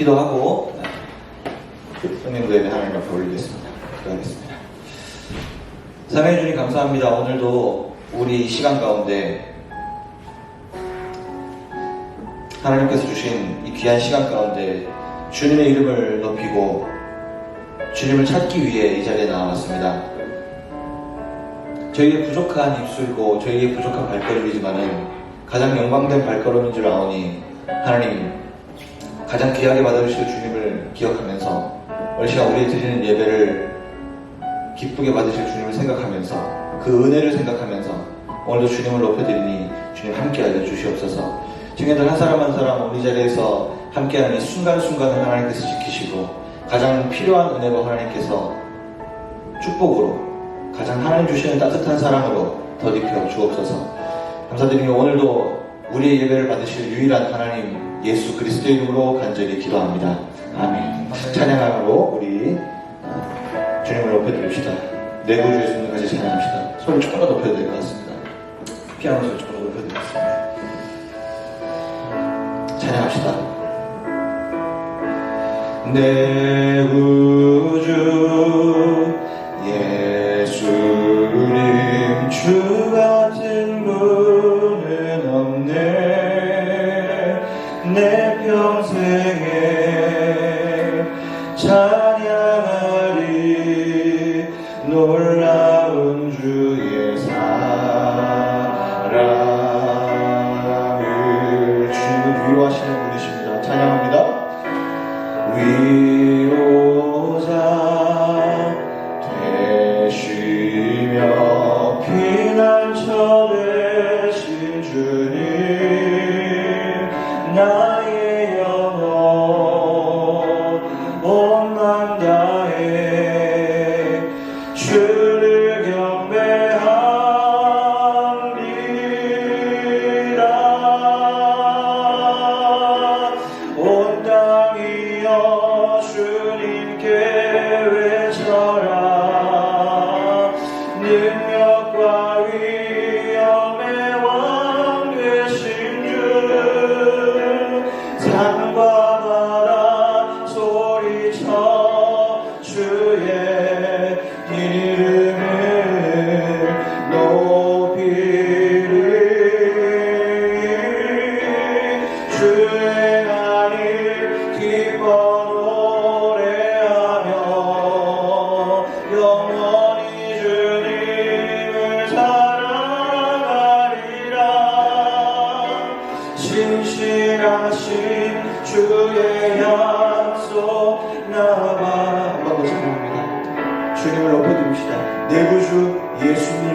기도하고 성령도 예배 하나님 앞에 올리겠습니다. 기도하겠습니다. 사랑해 주님 감사합니다. 오늘도 우리 시간 가운데 하나님께서 주신 이 귀한 시간 가운데 주님의 이름을 높이고 주님을 찾기 위해 이 자리에 나와왔습니다. 저희의 부족한 입술고 저희의 부족한 발걸음이지만은 가장 영광된 발걸음인 줄 아오니 하나님 가장 귀하게 받아주실 주님을 기억하면서 오늘 시간 우리 드리는 예배를 기쁘게 받으실 주님을 생각하면서 그 은혜를 생각하면서 오늘도 주님을 높여드리니 주님 함께하여 주시옵소서. 청년들 한 사람 한 사람 우리 자리에서 함께하는 이 순간순간을 하나님께서 지키시고 가장 필요한 은혜로 하나님께서 축복으로 가장 하나님 주시는 따뜻한 사랑으로 덧입혀 주옵소서. 감사드리며 오늘도 우리의 예배를 받으실 유일한 하나님 예수 그리스도의 이름으로 간절히 기도합니다. 아멘. 찬양함으로 우리 주님을 높여드립시다. 내 구주 예수님 같이 찬양합시다. 소리를 조금 더 높여야 될 것 같습니다. 피아노 소리 조금 더 높여드리겠습니다. 찬양합시다. 내 구주 예수님 주 같은 분은 없네. 내 평생에 찬양하리 놀라운 주의 사랑을. 주님은 위로하시는 분이십니다. 찬양합니다. 위로자 되시며 피난처 되신 주님 나의 영혼 온 맘 다해 주를 경배합니다. 온 땅이여 주님께 외쳐라. 능력과 위엄의 왕 되신 주 산과 바다 소리쳐 주의 이름을 높이리. 주행하니 기뻐 노래하며 영원히 주님을 사랑하리라. 신실하신 주의 약속 나와. 한번 더 찬양합니다. 주님을 높여드립시다. 내 구주 예수님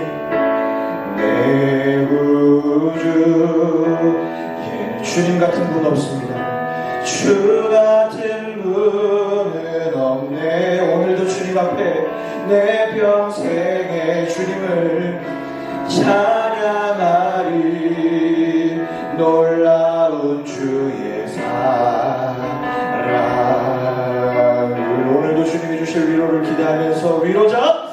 내 구주. 주님 같은 분 없습니다. 주 같은 분은 없네. 오늘도 주님 앞에 내 평생에 주님을 찬양하리. 놀라운 주의 사랑을. 오늘도 주님이 주실 위로를 기대하면서 위로자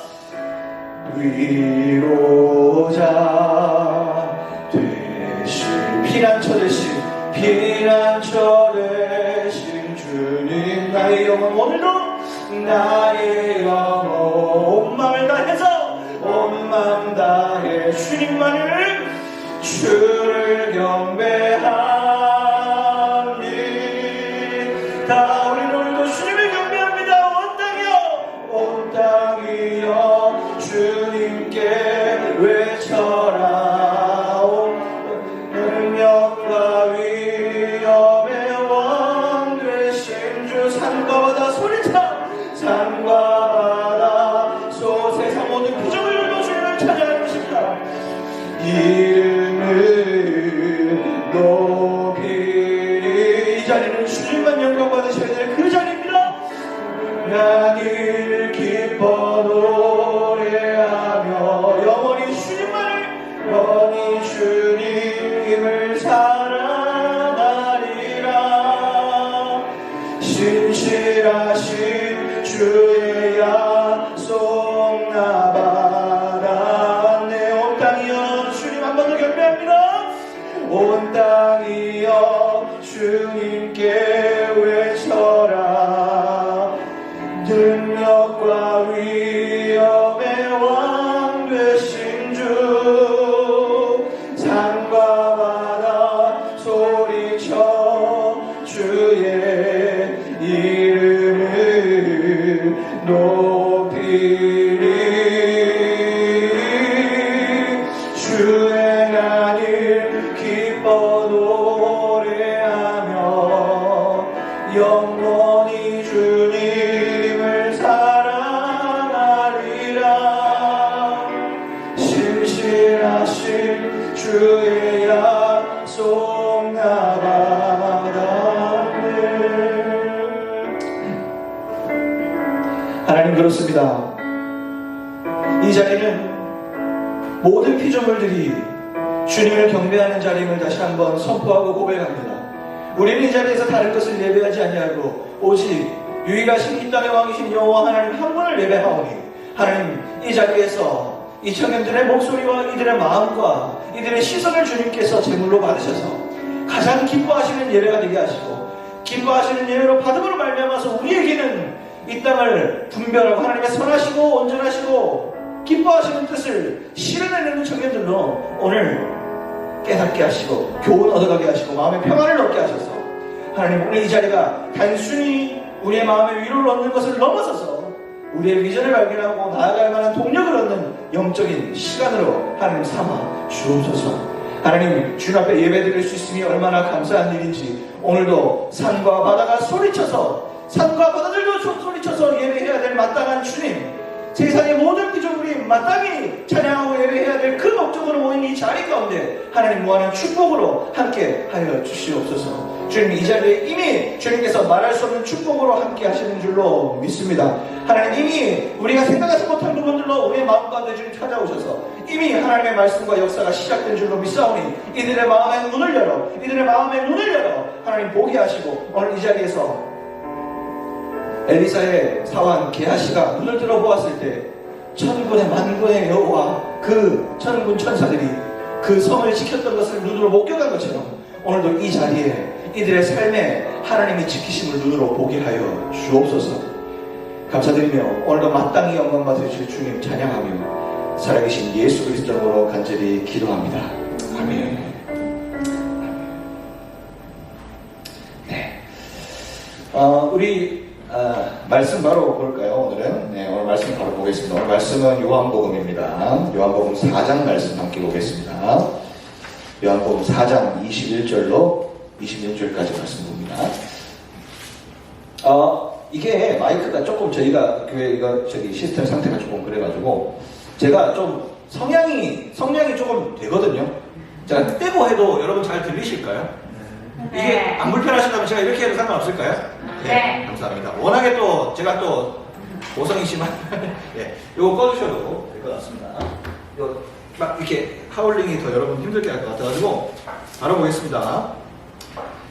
되신 피난처 되신 주님 나의 영혼. 오늘도 나의 영혼 온 맘을 다해서 온 맘 다해 주님만을 주를 경배합니다. 우리는 오늘도 주님을 경배합니다. 온 땅이여 주님께 외쳐라. 능력과 위엄의 왕 되신 주 산과 바다 소리쳐. 산과 바다 세상 모든 부정을 열고 주님을 찬양할 것입니다. 이름을 높이리. 이 자리는 주님만 영광 받으셔야 될 그 자리입니다. 나를 기뻐 노래하며 영원히 주님만을 영원히 주님을 사랑하리라. 신실하신 주의 약속 나 받았네. 온 땅이여 주님 한 번 더 경배합니다. 온 땅이여 주님께 외쳐 성가마다 소리쳐 주의 이름을 높이리. 주행한 일 기뻐 노래하며 영원히 주님을 사랑하리라. 신실하신 주의 약속 나 받았네. 하나님, 그렇습니다. 이 자리는 모든 피조물들이 주님을 경배하는 자리임을 다시 한번 선포하고 고백합니다. 우리는 이 자리에서 다른 것을 예배하지 아니하고 오직 유일하신 이 땅의 왕이신 여호와 하나님 한 분을 예배하오니, 하나님, 이 자리에서 이 청년들의 목소리와 이들의 마음과 이들의 시선을 주님께서 제물로 받으셔서 가장 기뻐하시는 예배가 되게 하시고, 기뻐하시는 예배로 받음으로 말미암아서 우리에게는 이 땅을 분별하고 하나님의 선하시고 온전하시고 기뻐하시는 뜻을 실현해내는 청년들로 오늘 깨닫게 하시고 교훈 얻어가게 하시고 마음의 평안을 얻게 하셔서, 하나님, 오늘 이 자리가 단순히 우리의 마음의 위로를 얻는 것을 넘어서서 우리의 비전을 발견하고 나아갈 만한 동력을 얻는 영적인 시간으로 하나님 삼아 주옵소서. 하나님, 주님 앞에 예배드릴 수 있음이 얼마나 감사한 일인지, 오늘도 산과 바다가 소리쳐서, 산과 바다들도 소리쳐서 예배해야 될 마땅한 주님, 세상의 모든 피조물이 마땅히 찬양하고 예배해야 될 그 목적으로 모인 이 자리 가운데 하나님 무한한 축복으로 함께 하여 주시옵소서. 주님, 이 자리에 이미 주님께서 말할 수 없는 축복으로 함께 하시는 줄로 믿습니다. 하나님, 이미 우리가 생각하지 못한 부분들로 우리의 마음 가운데 주님 찾아오셔서 이미 하나님의 말씀과 역사가 시작된 줄로 믿사오니, 이들의 마음의 눈을 열어, 이들의 마음의 눈을 열어 하나님 보게 하시고, 오늘 이 자리에서 엘리사의 사환 게하시가 눈을 들어 보았을 때 천군의 만군의 여호와 그 천군 천사들이 그 성을 지켰던 것을 눈으로 목격한 것처럼, 오늘도 이 자리에 이들의 삶에 하나님이 지키심을 눈으로 보게 하여 주옵소서. 감사드리며 오늘도 마땅히 영광 받으실 주님 찬양하며 살아계신 예수 그리스도 이름으로 간절히 기도합니다. 아멘. 네. 우리 말씀 바로 볼까요? 오늘은 오늘 말씀 바로 보겠습니다. 오늘 말씀은 요한복음입니다. 요한복음 4장 말씀 함께 보겠습니다. 요한복음 4장 21절로 26절까지 말씀 봅니다. 이게 마이크가 조금 저희가 교회 이거 시스템 상태가 조금 그래가지고 제가 좀 성량이 조금 되거든요. 제가 떼고 해도 여러분 잘 들리실까요? 네. 이게 안 불편하시다면 제가 이렇게 해도 상관없을까요? 네, 감사합니다. 워낙에 또 제가 또 고성이 심한 네, 이거 꺼주셔도 될 것 같습니다. 이거 막 이렇게 하울링이 더 여러분 힘들게 할 것 같아가지고 바로 보겠습니다.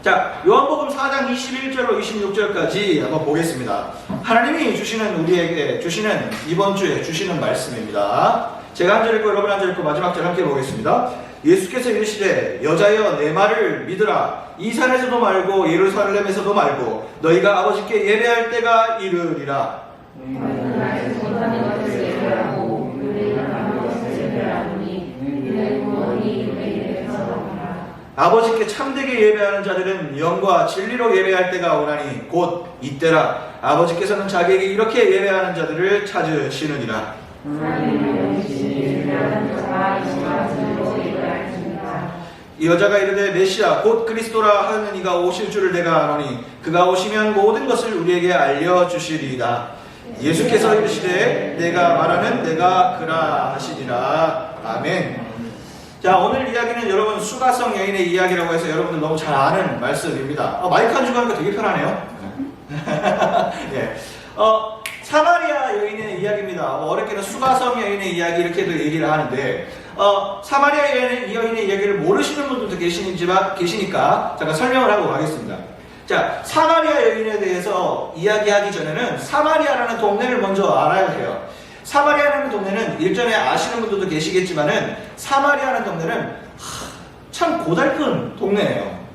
자, 요한복음 4장 21절로 26절까지 한번 보겠습니다. 하나님이 우리에게 주시는 이번 주에 주시는 말씀입니다. 제가 한 절 읽고 여러분 한 절 읽고 마지막 절 함께 보겠습니다. 예수께서 이르시되 여자여 내 말을 믿으라. 이 산에서도 말고 예루살렘에서도 말고 너희가 아버지께 예배할 때가 이르리라. 아버지께 참되게 예배하는 자들은 영과 진리로 예배할 때가 오나니 곧 이때라. 아버지께서는 자기에게 이렇게 예배하는 자들을 찾으시느니라. 이 여자가 이르되 메시아 곧 그리스도라 하는 이가 오실 줄을 내가 아노니 그가 오시면 모든 것을 우리에게 알려주시리이다. 예수께서 이르시되 내가 말하는 내가 그라 하시리라. 아멘. 자, 오늘 이야기는 여러분 수가성 여인의 이야기라고 해서 여러분들 너무 잘 아는 말씀입니다. 마이크 안 주고 하니까 되게 편하네요. 예. 사마리아 여인의 이야기입니다. 어렵게는 수가성 여인의 이야기 이렇게도 얘기를 하는데 사마리아 여인의 이야기를 모르시는 분들도 계시니까 잠깐 설명을 하고 가겠습니다. 자, 사마리아 여인에 대해서 이야기하기 전에는 사마리아라는 동네를 먼저 알아야 해요. 사마리아라는 동네는 일전에 아시는 분들도 계시겠지만은 사마리아라는 동네는 참 고달픈 동네예요.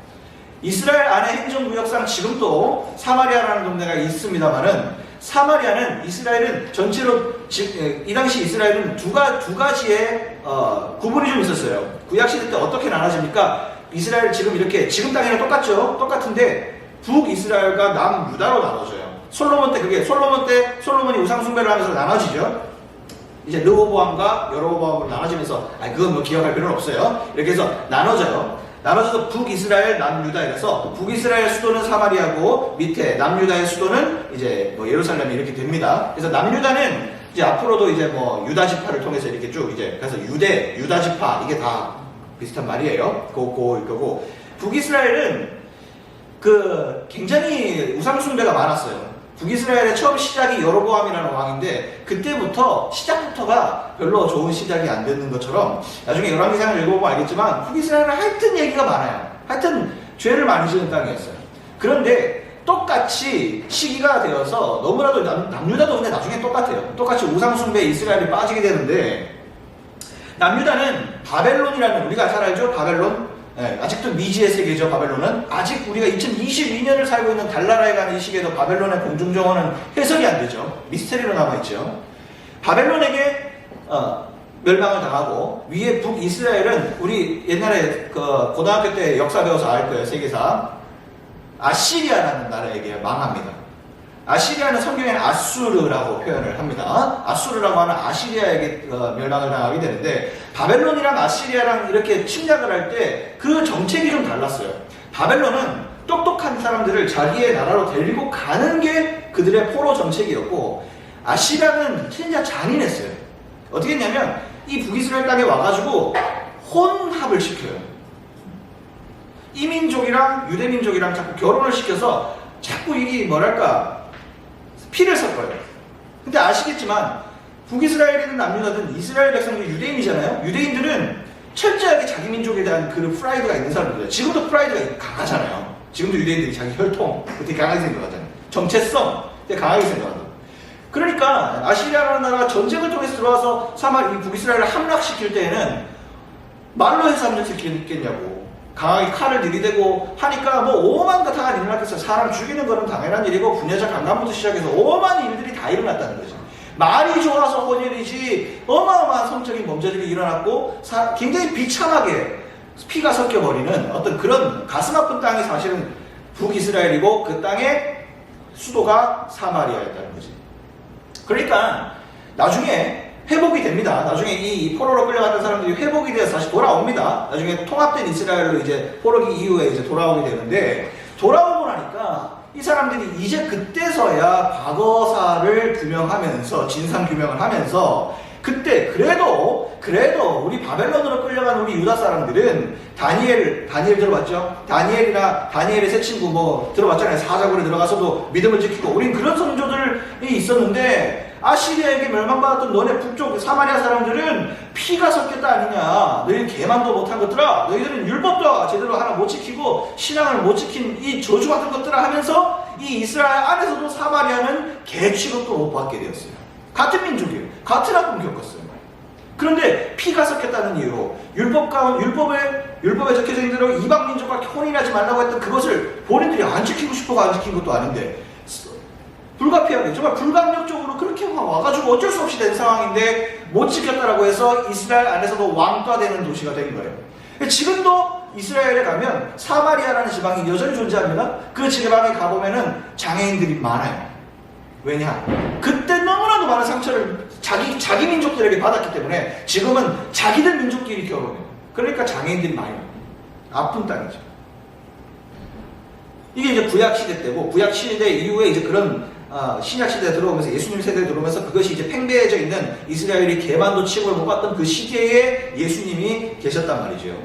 이스라엘 안에 행정구역상 지금도 사마리아라는 동네가 있습니다만은 사마리아는 이스라엘은 전체로 이 당시 이스라엘은 두 가지의 구분이 좀 있었어요. 구약시대 때 어떻게 나눠집니까? 이스라엘 지금 이렇게, 지금 땅이랑 똑같죠? 똑같은데 북이스라엘과 남유다로 나눠져요. 솔로몬 때 솔로몬이 우상숭배를 하면서 나눠지죠. 이제 르호보암과 여로보암으로 나눠지면서, 그건 뭐 기억할 필요는 없어요. 이렇게 해서 나눠져서 북이스라엘, 남유다 이래서 북이스라엘 수도는 사마리아고 밑에 남유다의 수도는 이제 뭐 예루살렘이 이렇게 됩니다. 그래서 남유다는 이제 앞으로도 이제 뭐 유다 지파를 통해서 이렇게 쭉 이제, 그래서 유다 지파, 이게 다 비슷한 말이에요. 그거고 북이스라엘은 굉장히 우상숭배가 많았어요. 북이스라엘의 처음 시작이 여로보암이라는 왕인데 그때부터 시작부터가 별로 좋은 시작이 안 되는 것처럼, 나중에 열왕기상을 읽어보면 알겠지만 북이스라엘은 하여튼 얘기가 많아요. 하여튼 죄를 많이 지은 땅이었어요. 그런데 똑같이 시기가 되어서 너무나도 남유다도 근데 나중에 똑같아요. 똑같이 우상숭배에 이스라엘이 빠지게 되는데, 남유다는 바벨론이라는, 우리가 잘 알죠? 바벨론. 아직도 미지의 세계죠. 바벨론은 아직 우리가 2022년을 살고 있는 달나라에 가는 이 시기에도 바벨론의 공중정원은 해석이 안 되죠. 미스테리로 남아있죠. 바벨론에게 멸망을 당하고 위에 북이스라엘은, 우리 옛날에 고등학교 때 역사 배워서 알 거예요. 세계사. 아시리아라는 나라에게 망합니다. 아시리아는 성경에 아수르라고 표현을 합니다. 아수르라고 하는 아시리아에게 멸망을 당하게 되는데, 바벨론이랑 아시리아랑 이렇게 침략을 할 때 그 정책이 좀 달랐어요. 바벨론은 똑똑한 사람들을 자기의 나라로 데리고 가는 게 그들의 포로 정책이었고, 아시리아는 진짜 잔인했어요. 어떻게 했냐면 이 북이스라엘 땅에 와가지고 혼합을 시켜요. 이민족이랑 유대민족이랑 자꾸 결혼을 시켜서 자꾸 이게 뭐랄까 피를 섞어요. 근데 아시겠지만 북이스라엘이든 남유다든 이스라엘 백성들이 유대인이잖아요. 유대인들은 철저하게 자기 민족에 대한 그 프라이드가 있는 사람들이에요. 지금도 프라이드가 강하잖아요. 지금도 유대인들이 자기 혈통 되게 강하게 생각하잖아요. 정체성 되게 강하게 생각하잖아요. 그러니까 아시리아라는 나라가 전쟁을 통해서 들어와서 이 북이스라엘을 함락시킬 때에는 말로 해서 함락시키겠냐고, 강하게 칼을 들이대고 하니까 뭐 오만 가타가 일어났겠어요. 사람 죽이는 거는 당연한 일이고 분야자 강간부터 시작해서 오만 일들이 다 일어났다는 거죠. 말이 좋아서 혼혈이지 어마어마한 성적인 범죄들이 일어났고 굉장히 비참하게 피가 섞여버리는 어떤 그런 가슴 아픈 땅이 사실은 북이스라엘이고, 그 땅의 수도가 사마리아였다는 거지. 그러니까 나중에 회복이 됩니다. 나중에 이 포로로 끌려갔던 사람들이 회복이 돼서 다시 돌아옵니다. 나중에 통합된 이스라엘로 이제 포로기 이후에 이제 돌아오게 되는데, 돌아오고 나니까 이 사람들이 이제 그때서야 과거사를 규명하면서 진상 규명을 하면서, 그때 그래도 우리 바벨론으로 끌려간 우리 유다 사람들은 다니엘 들어봤죠? 다니엘의 새 친구 뭐 들어봤잖아요. 사자굴에 들어가서도 믿음을 지키고, 우린 그런 성조들이 있었는데 아시리아에게 멸망받았던 너네 북쪽 사마리아 사람들은 피가 섞였다 아니냐. 너희는 개만도 못한 것들아. 너희들은 율법도 제대로 하나 못 지키고 신앙을 못 지킨 이 저주 같은 것들아 하면서 이 이스라엘 안에서도 사마리아는 개 취급도 못 받게 되었어요. 같은 민족이에요. 같은 아픔 겪었어요. 그런데 피가 섞였다는 이유로 율법에 적혀져 있는 대로 이방 민족과 혼인하지 말라고 했던 그것을 본인들이 안 지키고 싶어가 안 지킨 것도 아닌데 불가피하게 정말 불강력적으로 그렇게 와가지고 어쩔 수 없이 된 상황인데 못 지켰다라고 해서 이스라엘 안에서도 왕따되는 도시가 된 거예요. 지금도 이스라엘에 가면 사마리아라는 지방이 여전히 존재합니다. 그 지방에 가보면은 장애인들이 많아요. 왜냐? 그때 너무나도 많은 상처를 자기 민족들에게 받았기 때문에 지금은 자기들 민족끼리 결혼해요. 그러니까 장애인들이 많이 와요. 아픈 땅이죠. 이게 이제 구약시대 때고, 구약시대 이후에 이제 그런 신약시대에 들어오면서, 예수님 세대에 들어오면서 그것이 이제 팽배해져 있는, 이스라엘이 개만도 취급을 못 받던 그 시대에 예수님이 계셨단 말이죠.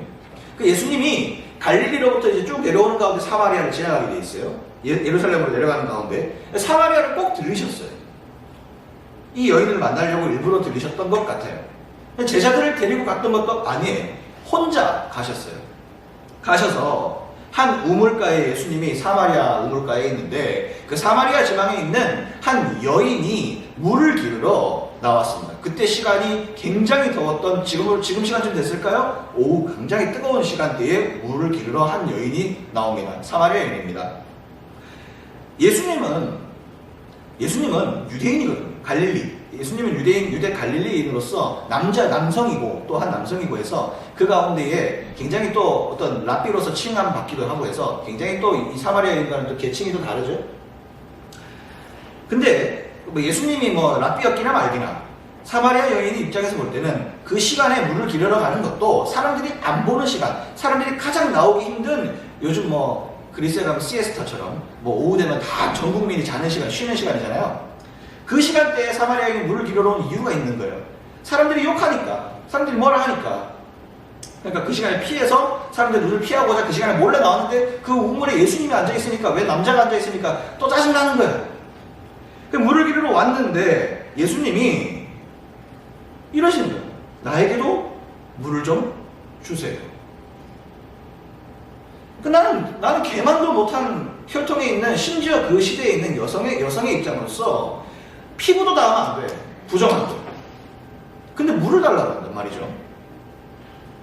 그 예수님이 갈릴리로부터 이제 쭉 내려오는 가운데 사마리아를 지나가게 돼 있어요. 예루살렘으로 내려가는 가운데 사마리아를 꼭 들리셨어요. 이 여인을 만나려고 일부러 들리셨던 것 같아요. 제자들을 데리고 갔던 것도 아니에요. 혼자 가셨어요. 가셔서 한 우물가에, 예수님이 사마리아 우물가에 있는데 그 사마리아 지방에 있는 한 여인이 물을 기르러 나왔습니다. 그때 시간이 굉장히 더웠던, 지금 시간쯤 됐을까요? 오후 굉장히 뜨거운 시간대에 물을 기르러 한 여인이 나옵니다. 사마리아 여인입니다. 예수님은 유대인이거든요. 갈릴리. 예수님은 유대 갈릴리인으로서 남성이고 또 한 남성이고 해서 그 가운데에 굉장히 또 어떤 랍비로서 칭함 받기도 하고 해서 굉장히 또 이 사마리아인과는 또 계층이 또 다르죠. 근데 뭐 예수님이 뭐 랍비였기나 말기나 사마리아 여인의 입장에서 볼 때는 그 시간에 물을 기르러 가는 것도 사람들이 안 보는 시간, 사람들이 가장 나오기 힘든 요즘 뭐 그리스에 가면 시에스타처럼 뭐 오후 되면 다 전 국민이 자는 시간, 쉬는 시간이잖아요. 그 시간대에 사마리아 여인이 물을 기르러 온 이유가 있는 거예요. 사람들이 욕하니까, 사람들이 뭐라 하니까. 그러니까 그 시간에 피해서 사람들이 눈을 피하고자 그 시간에 몰래 나왔는데 그 우물에 예수님이 앉아있으니까, 왜 남자가 앉아있으니까 또 짜증나는 거예요. 그 물을 기르러 왔는데 예수님이 이러시는 거예요. 나에게도 물을 좀 주세요. 나는 개만도 못한 혈통에 있는, 심지어 그 시대에 있는 여성의 입장으로서 피부도 닿으면 안 돼. 부정하죠. 근데 물을 달라고 한단 말이죠.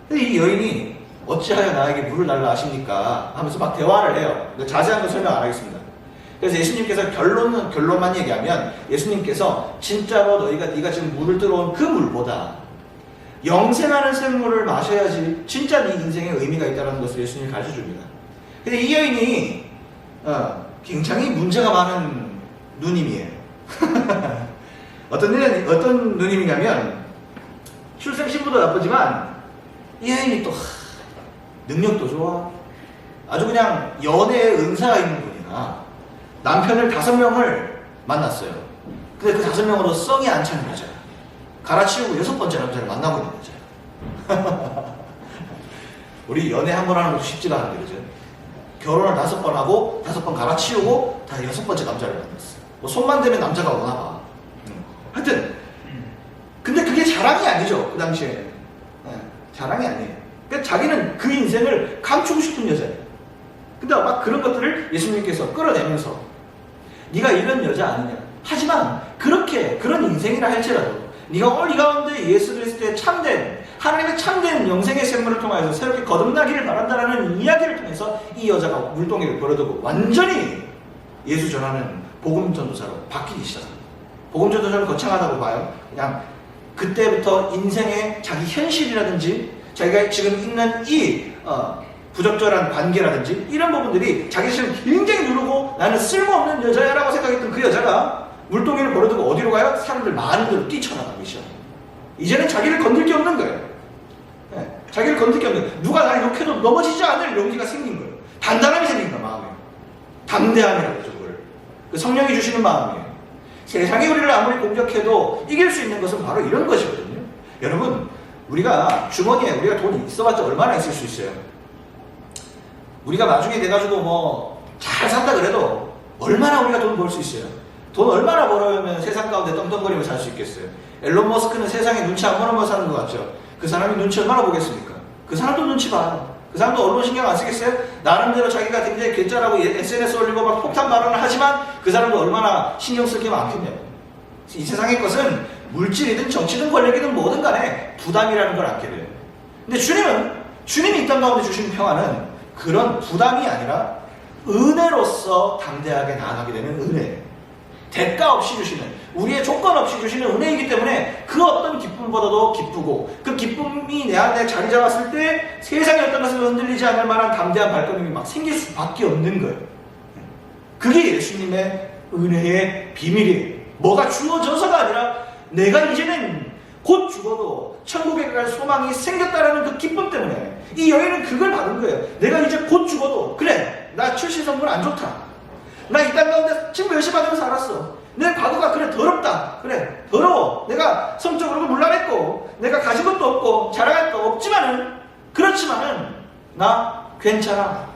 근데 이 여인이 어찌하여 나에게 물을 달라 하십니까? 하면서 막 대화를 해요. 자세한 건 설명 안 하겠습니다. 그래서 예수님께서 결론만 얘기하면 예수님께서 진짜로 네가 지금 물을 들어온 그 물보다 영생하는 샘물을 마셔야지 진짜 네 인생에 의미가 있다는 것을 예수님이 가르쳐 줍니다. 근데 이 여인이 굉장히 문제가 많은 누님이에요. 어떤 누님이냐면 출생 신부도 나쁘지만 이 여인이 또 능력도 좋아. 아주 그냥 연애의 은사가 있는 분이야. 남편을 5명을 만났어요. 근데 그 5명으로 썩이 안 차는 여자. 갈아치우고 6번째 남자를 만나고 있는 여자. 우리 연애 한 번 하는 것도 쉽지가 않은데, 그죠? 결혼을 5번 하고 5번 갈아치우고 다 6번째 남자를 만났어. 뭐 손만 대면 남자가 오나 봐. 하여튼 근데 그게 자랑이 아니죠. 그 당시에 자랑이 아니에요. 그러니까 자기는 그 인생을 감추고 싶은 여자예요. 근데 막 그런 것들을 예수님께서 끌어내면서 네가 이런 여자 아니냐. 하지만 그런 인생이라 할지라도 네가 오늘 이 가운데 예수 그리스도의 참된 하나님의 참된 영생의 샘물을 통해서 새롭게 거듭나기를 바란다라는 이야기를 통해서 이 여자가 물동이를 벌어두고 완전히 예수 전하는 복음 전도사로 바뀌기 시작합니다. 복음 전도사는 거창하다고 봐요. 그냥 그때부터 인생의 자기 현실이라든지 자기가 지금 있는 이 부적절한 관계라든지 이런 부분들이 자기 자신을 굉장히 누르고 나는 쓸모없는 여자야라고 생각했던 그 여자가 물동이를 벌어두고 어디로 가요? 사람들 많은 데로 뛰쳐나가기 시작합니다. 이제는 자기를 건들 게 없는 거예요. 자기를 건들 게 없는 거예요. 누가 나를 욕해도 넘어지지 않을 용기가 생긴 거예요. 단단함이 생긴 거예요. 마음에. 담대함이라고 하죠. 그걸. 그 성령이 주시는 마음이에요. 세상이 우리를 아무리 공격해도 이길 수 있는 것은 바로 이런 것이거든요. 여러분, 우리가 주머니에 우리가 돈이 있어봤자 얼마나 있을 수 있어요? 우리가 나중에 돼가지고 뭐 잘 산다 그래도 얼마나 우리가 돈 벌 수 있어요? 돈 얼마나 벌어오면 세상 가운데 떵떵거리며 살 수 있겠어요? 앨런 머스크는 세상에 눈치 안 보는 거 사는 것 같죠? 그 사람이 눈치 얼마나 보겠습니까? 그 사람도 눈치 봐요. 그 사람도 언론 신경 안 쓰겠어요? 나름대로 자기가 굉장히 괜찮다고 SNS 올리고 막 폭탄 발언을 하지만 그 사람도 얼마나 신경 쓸 게 많겠냐고. 이 세상의 것은 물질이든 정치든 권력이든 뭐든 간에 부담이라는 걸 안게 돼요. 근데 주님이 이 땅 가운데 주신 평화는 그런 부담이 아니라 은혜로서 담대하게 나아가게 되는 은혜예요. 대가 없이 주시는, 우리의 조건 없이 주시는 은혜이기 때문에 그 어떤 기쁨보다도 기쁘고 그 기쁨이 내 안에 자리 잡았을 때 세상의 어떤 것을 흔들리지 않을 만한 담대한 발걸음이 막 생길 수밖에 없는 거예요. 그게 예수님의 은혜의 비밀이에요. 뭐가 주어져서가 아니라 내가 이제는 곧 죽어도 천국에 갈 소망이 생겼다라는 그 기쁨 때문에 이 여인은 그걸 받은 거예요. 내가 이제 곧 죽어도 그래, 나 출신 성분 안 좋다. 나 이 땅 가운데 지금 열심히 하면서 살았어. 내 과거가 그래 더럽다. 그래 더러워. 내가 성적으로 물란했고 내가 가진 것도 없고 자랑할 것도 없지만은 그렇지만은 나 괜찮아.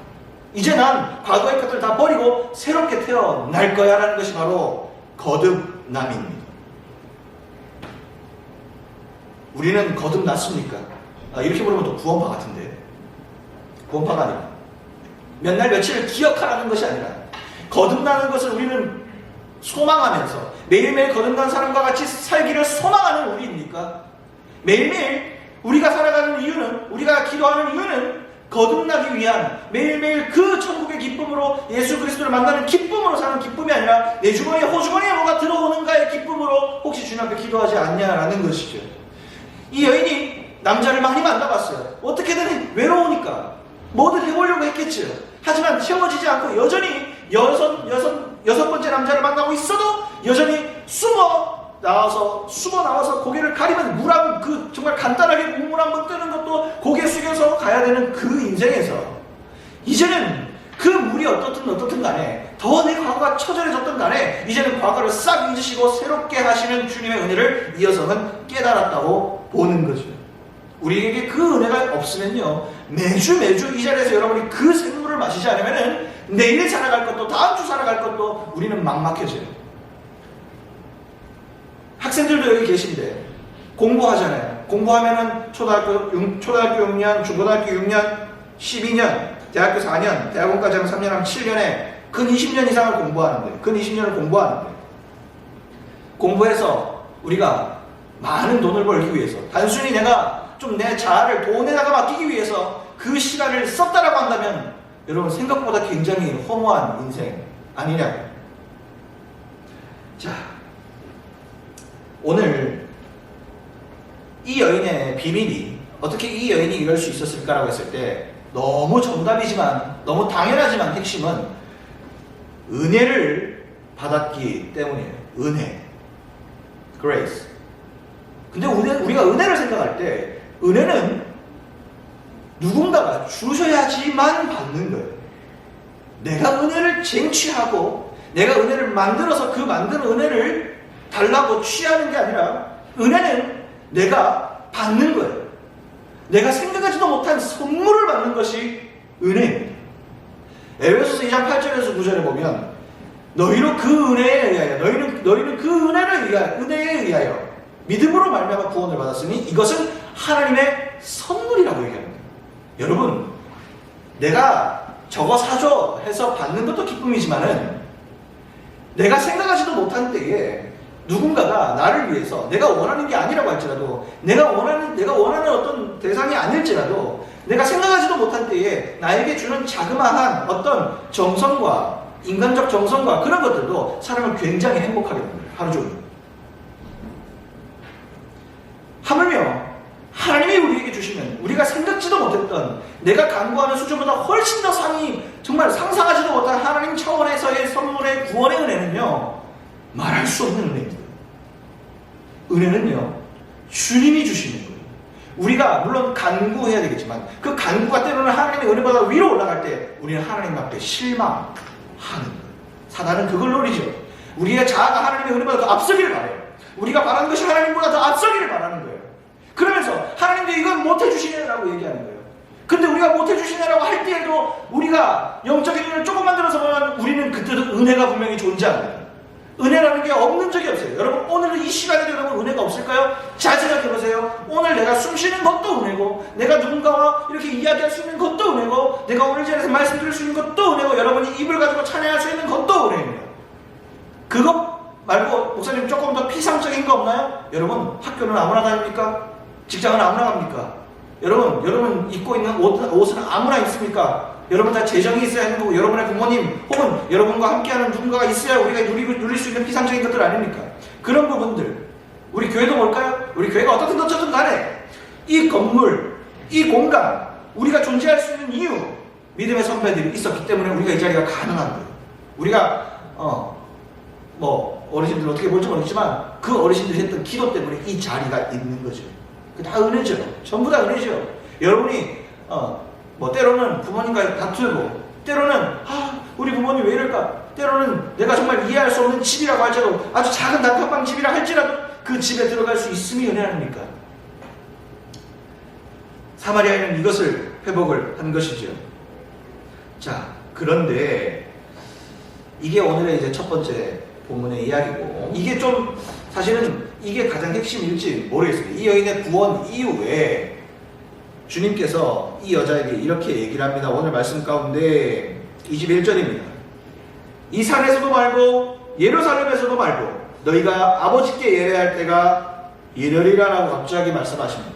이제 난 과거의 것들 다 버리고 새롭게 태어날 거야 라는 것이 바로 거듭남입니다. 우리는 거듭났습니까? 이렇게 물으면 또 구원파 같은데. 구원파가 아니라 몇 날 며칠을 기억하라는 것이 아니라 거듭나는 것을 우리는 소망하면서 매일매일 거듭난 사람과 같이 살기를 소망하는 우리입니까? 매일매일 우리가 살아가는 이유는, 우리가 기도하는 이유는 거듭나기 위한 매일매일 그 천국의 기쁨으로 예수 그리스도를 만나는 기쁨으로 사는 기쁨이 아니라 내 주머니에 호주머니에 뭐가 들어오는가의 기쁨으로 혹시 주님 앞에 기도하지 않냐라는 것이죠. 이 여인이 남자를 많이 만나봤어요. 어떻게든 외로우니까 뭐든 해보려고 했겠죠. 하지만 채워지지 않고 여전히 여섯 번째 남자를 만나고 있어도 여전히 숨어 나와서 고개를 가리면 정말 간단하게 국물 한번 뜨는 것도 고개 숙여서 가야 되는 그 인생에서 이제는 그 물이 어떻든 간에 더 내 과거가 처절해졌던 간에 이제는 과거를 싹 잊으시고 새롭게 하시는 주님의 은혜를 이 여성은 깨달았다고 보는 거죠. 우리에게 그 은혜가 없으면요, 매주 이 자리에서 여러분이 그 생물을 마시지 않으면은 내일 살아갈 것도 다음 주 살아갈 것도 우리는 막막해져요. 학생들도 여기 계신데 공부하잖아요. 공부하면은 초등학교 6년, 중고등학교 6년, 12년, 대학교 4년, 대학원까지 하면 3년 하면 7년에 근 20년 이상을 공부하는데, 근 20년을 공부하는데, 공부해서 우리가 많은 돈을 벌기 위해서, 단순히 내가 좀 내 자아를 돈에다가 맡기기 위해서 그 시간을 썼다라고 한다면 여러분 생각보다 굉장히 허무한 인생 아니냐고요. 자, 오늘 이 여인의 비밀이 어떻게 이 여인이 이럴 수 있었을까라고 했을 때 너무 정답이지만 너무 당연하지만 핵심은 은혜를 받았기 때문이에요. 은혜, grace. 근데 우리가 은혜를 생각할 때 은혜는 누군가가 주셔야지만 받는 거예요. 내가 은혜를 쟁취하고 내가 은혜를 만들어서 그 만든 은혜를 달라고 취하는 게 아니라 은혜는 내가 받는 거예요. 내가 생각하지도 못한 선물을 받는 것이 은혜입니다. 에베소서 2장 8절에서 9절에 보면 너희로 그 은혜에 의하여 너희는 그 은혜에 의하여 믿음으로 말미암아 구원을 받았으니 이것은 하나님의 선물이라고 얘기합니다. 여러분, 내가 저거 사줘 해서 받는 것도 기쁨이지만은 내가 생각하지도 못한 때에 누군가가 나를 위해서 내가 원하는 게 아니라고 할지라도 내가 원하는 어떤 대상이 아닐지라도 내가 생각하지도 못한 때에 나에게 주는 자그마한 어떤 정성과 인간적 정성과 그런 것들도 사람을 굉장히 행복하게 만들어요. 하루 종일. 하물며 하나님이 우리에게 주시는 우리가 생각지도 못했던 내가 간구하는 수준보다 훨씬 더 정말 상상하지도 못한 하나님 차원에서의 선물의 구원의 은혜는요, 말할 수 없는 은혜입니다. 은혜는요, 주님이 주시는 거예요. 우리가 물론 간구해야 되겠지만 그 간구가 때로는 하나님의 은혜보다 위로 올라갈 때 우리는 하나님 앞에 실망하는 거예요. 사단은 그걸 노리죠. 우리의 자아가 하나님의 은혜보다 더 앞서기를 바라요. 우리가 바라는 것이 하나님보다 더 앞서기를 바라는 거예요. 그러면서 하나님도 이건 못해주시네라고 얘기하는 거예요. 근데 우리가 못해주시네라고 할 때에도 우리가 영적인 눈을 조금만 들어서 보면 우리는 그때도 은혜가 분명히 존재합니다. 은혜라는 게 없는 적이 없어요. 여러분, 오늘 이 시간에도 여러분 은혜가 없을까요? 잘 생각해보세요. 오늘 내가 숨 쉬는 것도 은혜고, 내가 누군가와 이렇게 이야기할 수 있는 것도 은혜고, 내가 오늘 자리에서 말씀드릴 수 있는 것도 은혜고, 여러분이 입을 가지고 찬양할 수 있는 것도 은혜입니다. 그것 말고 목사님 조금 더 피상적인 거 없나요? 여러분, 학교는 아무나 다닙니까? 직장은 아무나 갑니까? 여러분 입고 있는 옷은 아무나 입습니까? 여러분 다 재정이 있어야 하는 거고, 여러분의 부모님 혹은 여러분과 함께하는 누군가가 있어야 우리가 누릴 수 있는 피상적인 것들 아닙니까? 그런 부분들, 우리 교회도 뭘까요? 우리 교회가 어떻든 간에 이 건물, 이 공간, 우리가 존재할 수 있는 이유, 믿음의 선배들이 있었기 때문에 우리가 이 자리가 가능한 거예요. 우리가 어르신들 어떻게 볼지 모르겠지만 그 어르신들이 했던 기도 때문에 이 자리가 있는 거죠. 다 은혜죠. 전부 다 은혜죠. 여러분이 때로는 부모님과 다투고, 때로는 우리 부모님 왜 이럴까, 때로는 내가 정말 이해할 수 없는 집이라고 할지라도, 아주 작은 단칸방 집이라 할지라도 그 집에 들어갈 수 있음이 은혜 아닙니까? 사마리아인은 이것을 회복을 한 것이죠. 자, 그런데 이게 오늘의 이제 첫 번째 본문의 이야기고, 이게 좀 사실은 이게 가장 핵심일지 모르겠습니다. 이 여인의 구원 이후에 주님께서 이 여자에게 이렇게 얘기를 합니다. 오늘 말씀 가운데 21절입니다. 이 산에서도 말고 예루살렘에서도 말고 너희가 아버지께 예배할 때가 이르리라라고 갑자기 말씀하십니다.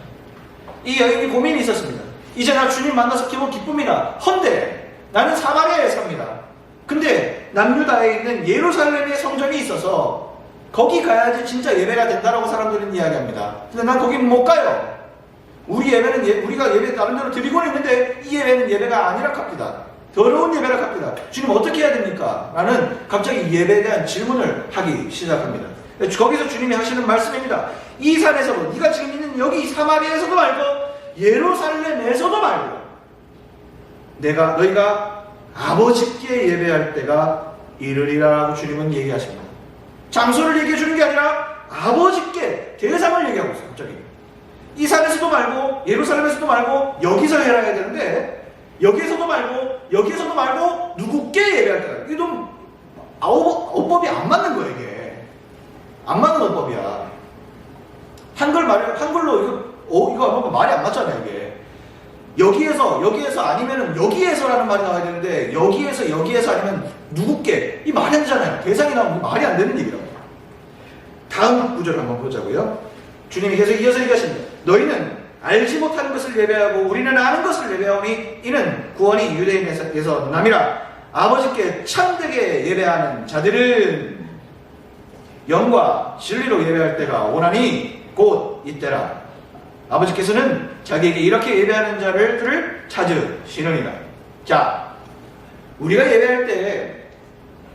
이 여인이 고민이 있었습니다. 이제 나 주님 만나서 기분 기쁨이나 헌데 나는 사마리아에 삽니다. 근데 남유다에 있는 예루살렘의 성전이 있어서 거기 가야지 진짜 예배가 된다라고 사람들은 이야기합니다. 근데 난 거긴 못 가요. 우리 예배는 우리가 예배 다른 데로 드리고는 있는데 이 예배는 예배가 아니라 합니다. 더러운 예배라 합니다. 주님 어떻게 해야 됩니까? 라는 갑자기 예배에 대한 질문을 하기 시작합니다. 거기서 주님이 하시는 말씀입니다. 이 산에서도 네가 지금 있는 여기 사마리아에서도 말고 예루살렘에서도 말고 너희가 아버지께 예배할 때가 이르리라고 주님은 얘기하십니다. 장소를 얘기해 주는 게 아니라 아버지께 대상을 얘기하고 있어요. 갑자기 이 산에서도 말고 예루살렘에서도 말고 여기서 해라 해야 되는데 여기에서도 말고 누구께 예배할 때가 이게 좀 어법이 안 맞는 거예요. 이게 안 맞는 어법이야. 한글로 이거 말이 안 맞잖아요. 이게 여기에서 아니면은 여기에서라는 말이 나와야 되는데 여기에서 아니면 누구께 이 말이 안 되잖아요. 대상이 나오면 말이 안 되는 얘기라고. 다음 구절 한번 보자고요. 주님이 계속 이어서 얘기하십니다. 너희는 알지 못하는 것을 예배하고 우리는 아는 것을 예배하오니 이는 구원이 유대인에서 남이라. 아버지께 참되게 예배하는 자들은 영과 진리로 예배할 때가 오나니 곧 이때라. 아버지께서는 자기에게 이렇게 예배하는 자들을 찾으시느니라. 자, 우리가 예배할 때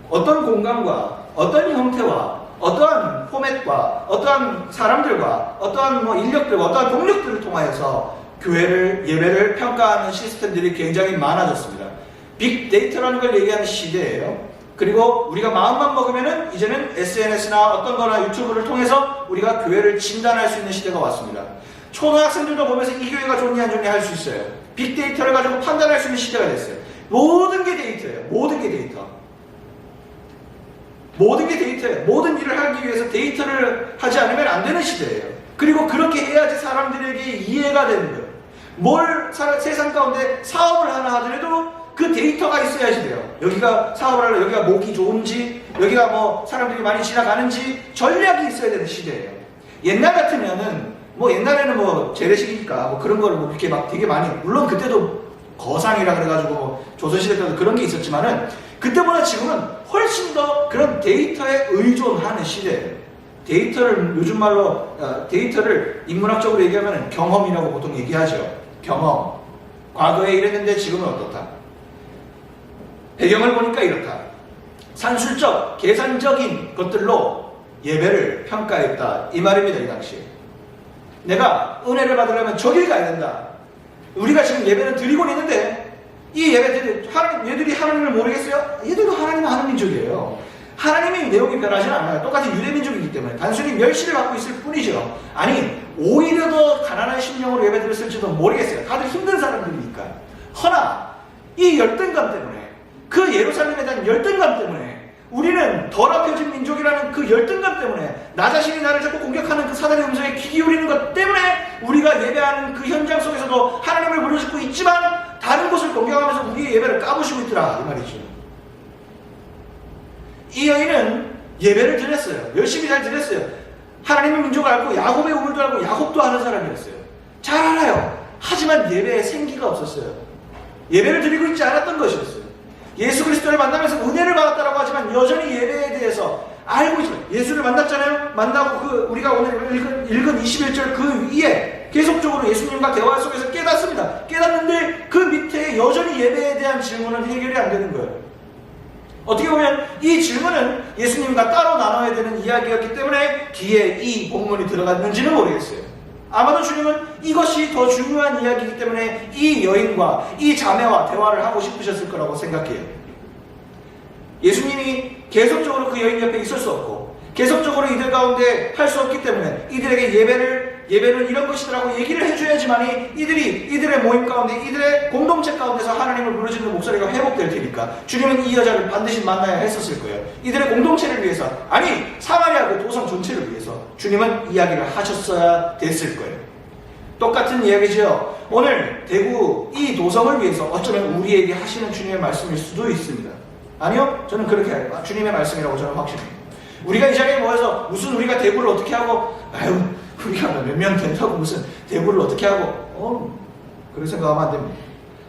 어떤 공간과 어떤 형태와 어떠한 포맷과 어떠한 사람들과 어떠한 인력들과 어떠한 동력들을 통하여서 예배를 평가하는 시스템들이 굉장히 많아졌습니다. 빅데이터라는 걸 얘기하는 시대예요. 그리고 우리가 마음만 먹으면은 이제는 SNS나 어떤 거나 유튜브를 통해서 우리가 교회를 진단할 수 있는 시대가 왔습니다. 초등학생들도 보면서 이 교회가 좋니 안 좋니 할 수 있어요. 빅데이터를 가지고 판단할 수 있는 시대가 됐어요. 모든 게 데이터예요. 모든 게 데이터. 모든 일을 하기 위해서 데이터를 하지 않으면 안 되는 시대예요. 그리고 그렇게 해야지 사람들에게 이해가 되는 거예요. 세상 가운데 사업을 하나 하더라도 그 데이터가 있어야지 돼요. 여기가 사업을 하려 여기가 목이 좋은지, 여기가 사람들이 많이 지나가는지 전략이 있어야 되는 시대예요. 옛날 같으면은 옛날에는 재래식이니까 그런 거를 그렇게 되게 많이, 물론 그때도 거상이라 그래가지고 조선시대 때도 그런 게 있었지만은 그때보다 지금은 훨씬 더 그런 데이터에 의존하는 시대예요. 요즘 말로 데이터를 인문학적으로 얘기하면 경험이라고 보통 얘기하죠. 경험. 과거에 이랬는데 지금은 어떻다. 배경을 보니까 이렇다. 산술적, 계산적인 것들로 예배를 평가했다. 이 말입니다. 이 당시에. 내가 은혜를 받으려면 저길 가야 된다. 우리가 지금 예배를 드리고 있는데 이 예배들이 얘들이 하나님을 모르겠어요? 얘들도 하나님을 아는 민족이에요. 하나님의 내용이 변하지 않아요. 똑같은 유대민족이기 때문에 단순히 멸시를 받고 있을 뿐이죠. 아니 오히려 더 가난한 심령으로 예배드렸을지도 모르겠어요. 다들 힘든 사람들이니까. 허나 이 열등감 때문에, 그 예루살렘에 대한 열등감 때문에, 우리는 더럽혀진 민족이라는 그 열등감 때문에, 나 자신이 나를 자꾸 공격하는 그 사단의 음성에 귀 기울이는 것 때문에 우리가 예배하는 그 현장 속에서도 하나님을 부르짖고 있지만 다른 곳을 공격하면서 우리의 예배를 까부시고 있더라 이 말이죠. 이 여인은 예배를 드렸어요. 열심히 잘 드렸어요. 하나님의 민족을 알고 야곱의 우물도 알고 야곱도 아는 사람이었어요. 잘 알아요. 하지만 예배에 생기가 없었어요. 예배를 드리고 있지 않았던 것이었어요. 예수 그리스도를 만나면서 은혜를 받았다라고 하지만 여전히 예배에 대해서 알고 있지만, 예수를 만났잖아요. 만나고 우리가 오늘 읽은 21절 그 위에 계속적으로 예수님과 대화 속에서 깨닫습니다. 깨닫는데 그 밑에 여전히 예배에 대한 질문은 해결이 안 되는 거예요. 어떻게 보면 이 질문은 예수님과 따로 나눠야 되는 이야기였기 때문에 뒤에 이 본문이 들어갔는지는 모르겠어요. 아마도 주님은 이것이 더 중요한 이야기이기 때문에 이 여인과 이 자매와 대화를 하고 싶으셨을 거라고 생각해요. 예수님이 계속적으로 그 여인 옆에 있을 수 없고 계속적으로 이들 가운데 할 수 없기 때문에 이들에게 예배는 이런 것이더라고 얘기를 해줘야지만이 이들의 모임 가운데, 이들의 공동체 가운데서 하나님을 부르짖는 목소리가 회복될 테니까 주님은 이 여자를 반드시 만나야 했었을 거예요. 이들의 공동체를 위해서, 아니 사마리아 그 도성 전체를 위해서 주님은 이야기를 하셨어야 됐을 거예요. 똑같은 이야기죠. 오늘 대구 이 도성을 위해서 어쩌면 우리에게 하시는 주님의 말씀일 수도 있습니다. 아니요, 저는 그렇게 해요. 주님의 말씀이라고 저는 확신해요. 우리가 이 자리에 모여서 무슨 우리가 대구를 어떻게 하고, 우리가 몇 명 된다고 무슨 대구를 어떻게 하고, 그렇게 생각하면 안 됩니다.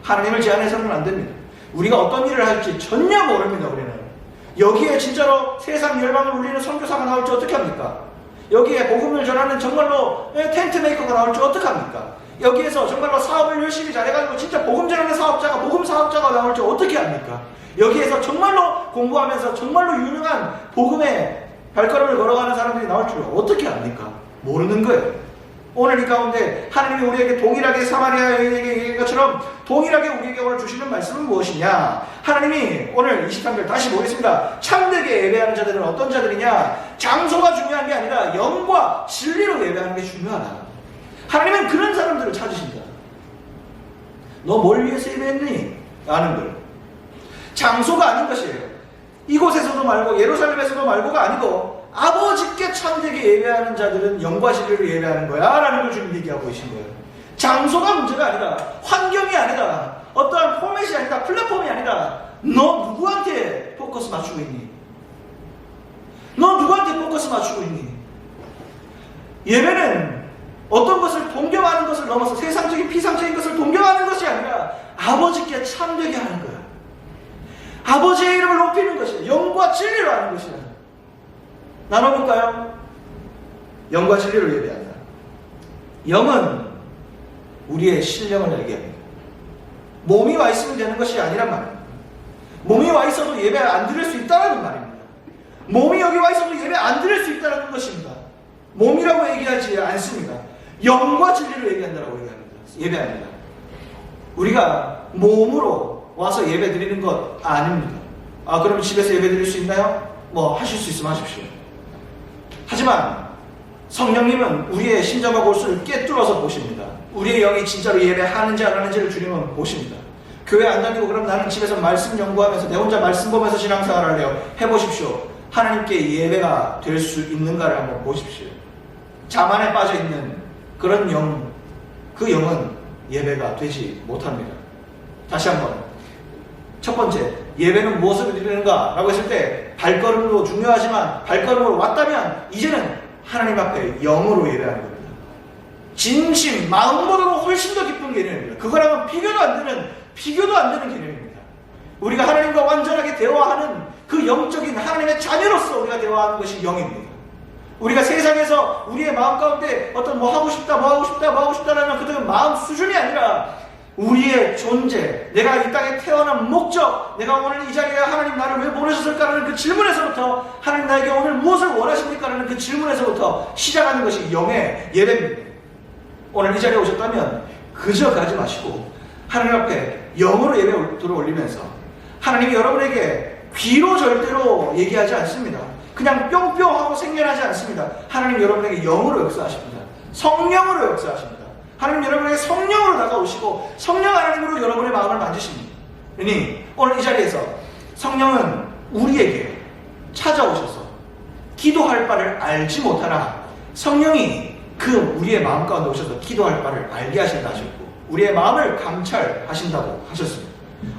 하나님을 제한해서는 안 됩니다. 우리가 어떤 일을 할지 전혀 모릅니다. 우리는 여기에 진짜로 세상 열방을 울리는 선교사가 나올지 어떻게 합니까? 여기에 복음을 전하는 정말로 텐트 메이커가 나올지 어떻게 합니까? 여기에서 정말로 사업을 열심히 잘해가지고 진짜 복음 전하는 사업자가 복음 사업자가 나올지 어떻게 합니까? 여기에서 정말로 공부하면서 정말로 유능한 복음의 발걸음을 걸어가는 사람들이 나올 줄 어떻게 압니까? 모르는 거예요. 오늘 이 가운데 하나님이 우리에게 동일하게 사마리아 여인에게 얘기한 것처럼 동일하게 우리에게 오늘 주시는 말씀은 무엇이냐? 하나님이 오늘 23절 다시 보겠습니다. 참되게 예배하는 자들은 어떤 자들이냐? 장소가 중요한 게 아니라 영과 진리로 예배하는 게 중요하다. 하나님은 그런 사람들을 찾으신다. 너 뭘 위해서 예배했니? 라는 걸. 장소가 아닌 것이에요. 이곳에서도 말고 예루살렘에서도 말고가 아니고 아버지께 참되게 예배하는 자들은 영과 진리로 예배하는 거야 라는 걸 주님 얘기하고 계신 거예요. 장소가 문제가 아니라 환경이 아니라 어떠한 포맷이 아니라 플랫폼이 아니라 너 누구한테 포커스 맞추고 있니? 너 누구한테 포커스 맞추고 있니? 예배는 어떤 것을 동경하는 것을 넘어서 세상적인 피상적인 것을 동경하는 것이 아니라 아버지께 참되게 하는 거야. 아버지의 이름을 높이는 것이야. 영과 진리로 하는 것이야. 나눠볼까요? 영과 진리로 예배한다. 영은 우리의 신령을 알게 합니다. 몸이 와 있으면 되는 것이 아니란 말입니다. 몸이 와 있어도 예배 안 드릴 수 있다는 말입니다. 몸이 여기 와 있어도 예배 안 드릴 수 있다는 것입니다. 몸이라고 얘기하지 않습니다. 영과 진리로 얘기한다라고 얘기합니다. 예배합니다. 우리가 몸으로 와서 예배 드리는 것 아닙니다. 아, 그럼 집에서 예배 드릴 수 있나요? 뭐 하실 수 있으면 하십시오. 하지만 성령님은 우리의 심장과 골수를 꿰뚫어서 보십니다. 우리의 영이 진짜로 예배하는지 안 하는지를 주님은 보십니다. 교회 안 다니고 그럼 나는 집에서 말씀 연구하면서 내 혼자 말씀 보면서 신앙생활을 할래요. 해보십시오. 하나님께 예배가 될 수 있는가를 한번 보십시오. 자만에 빠져있는 그런 영, 그 영은 예배가 되지 못합니다. 다시 한번. 첫 번째, 예배는 무엇을 드리는가? 라고 했을 때 발걸음도 중요하지만 발걸음으로 왔다면 이제는 하나님 앞에 영으로 예배하는 겁니다. 진심, 마음보다도 훨씬 더 깊은 개념입니다. 그거랑은 비교도 안 되는 개념입니다. 우리가 하나님과 완전하게 대화하는 그 영적인 하나님의 자녀로서 우리가 대화하는 것이 영입니다. 우리가 세상에서 우리의 마음 가운데 어떤 뭐 하고 싶다라는 그들의 마음 수준이 아니라 우리의 존재, 내가 이 땅에 태어난 목적, 내가 오늘 이 자리에 하나님 나를 왜 보내셨을까라는 그 질문에서부터 하나님 나에게 오늘 무엇을 원하십니까라는 그 질문에서부터 시작하는 것이 영의 예배입니다. 오늘 이 자리에 오셨다면 그저 가지 마시고 하나님 앞에 영으로 예배 들어올리면서 하나님이 여러분에게 귀로 절대로 얘기하지 않습니다. 그냥 뿅뿅하고 생겨나지 않습니다. 하나님 여러분에게 영으로 역사하십니다. 성령으로 역사하십니다. 하나님 여러분에게 성령으로 다가오시고 성령 하나님으로 여러분의 마음을 만지십니다. 그러니 오늘 이 자리에서 성령은 우리에게 찾아오셔서 기도할 바를 알지 못하나 성령이 그 우리의 마음 가운데 오셔서 기도할 바를 알게 하신다 하셨고 우리의 마음을 감찰하신다고 하셨습니다.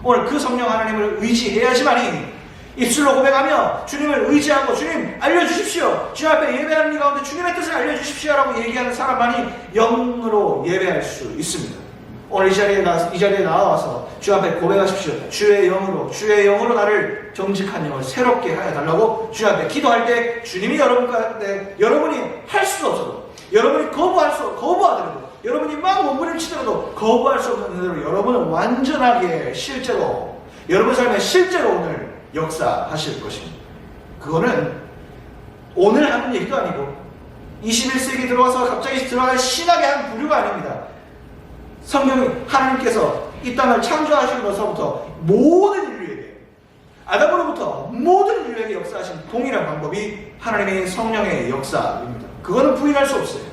오늘 그 성령 하나님을 의지해야지만이 입술로 고백하며 주님을 의지하고 주님 알려주십시오. 주님 앞에 예배하는 이 가운데 주님의 뜻을 알려주십시오 라고 얘기하는 사람만이 영으로 예배할 수 있습니다. 오늘 이 자리에 나와서 주 앞에 고백하십시오. 주의 영으로 나를 정직한 영을 새롭게 하여 달라고 주 앞에 기도할 때 주님이 여러분 가운데 여러분이 할 수 없어도 여러분이 거부하더라도 여러분이 막 몸부림치더라도 거부할 수 없는 대로 여러분은 완전하게 실제로 여러분 삶에 실제로 오늘 역사하실 것입니다. 그거는 오늘 하는 얘기도 아니고 21세기 들어와서 갑자기 들어갈 신학의 한 부류가 아닙니다. 성경이 하나님께서 이 땅을 창조하시고서부터 모든 인류에게 아담으로부터 모든 인류에게 역사하신 동일한 방법이 하나님의 성령의 역사입니다. 그거는 부인할 수 없어요.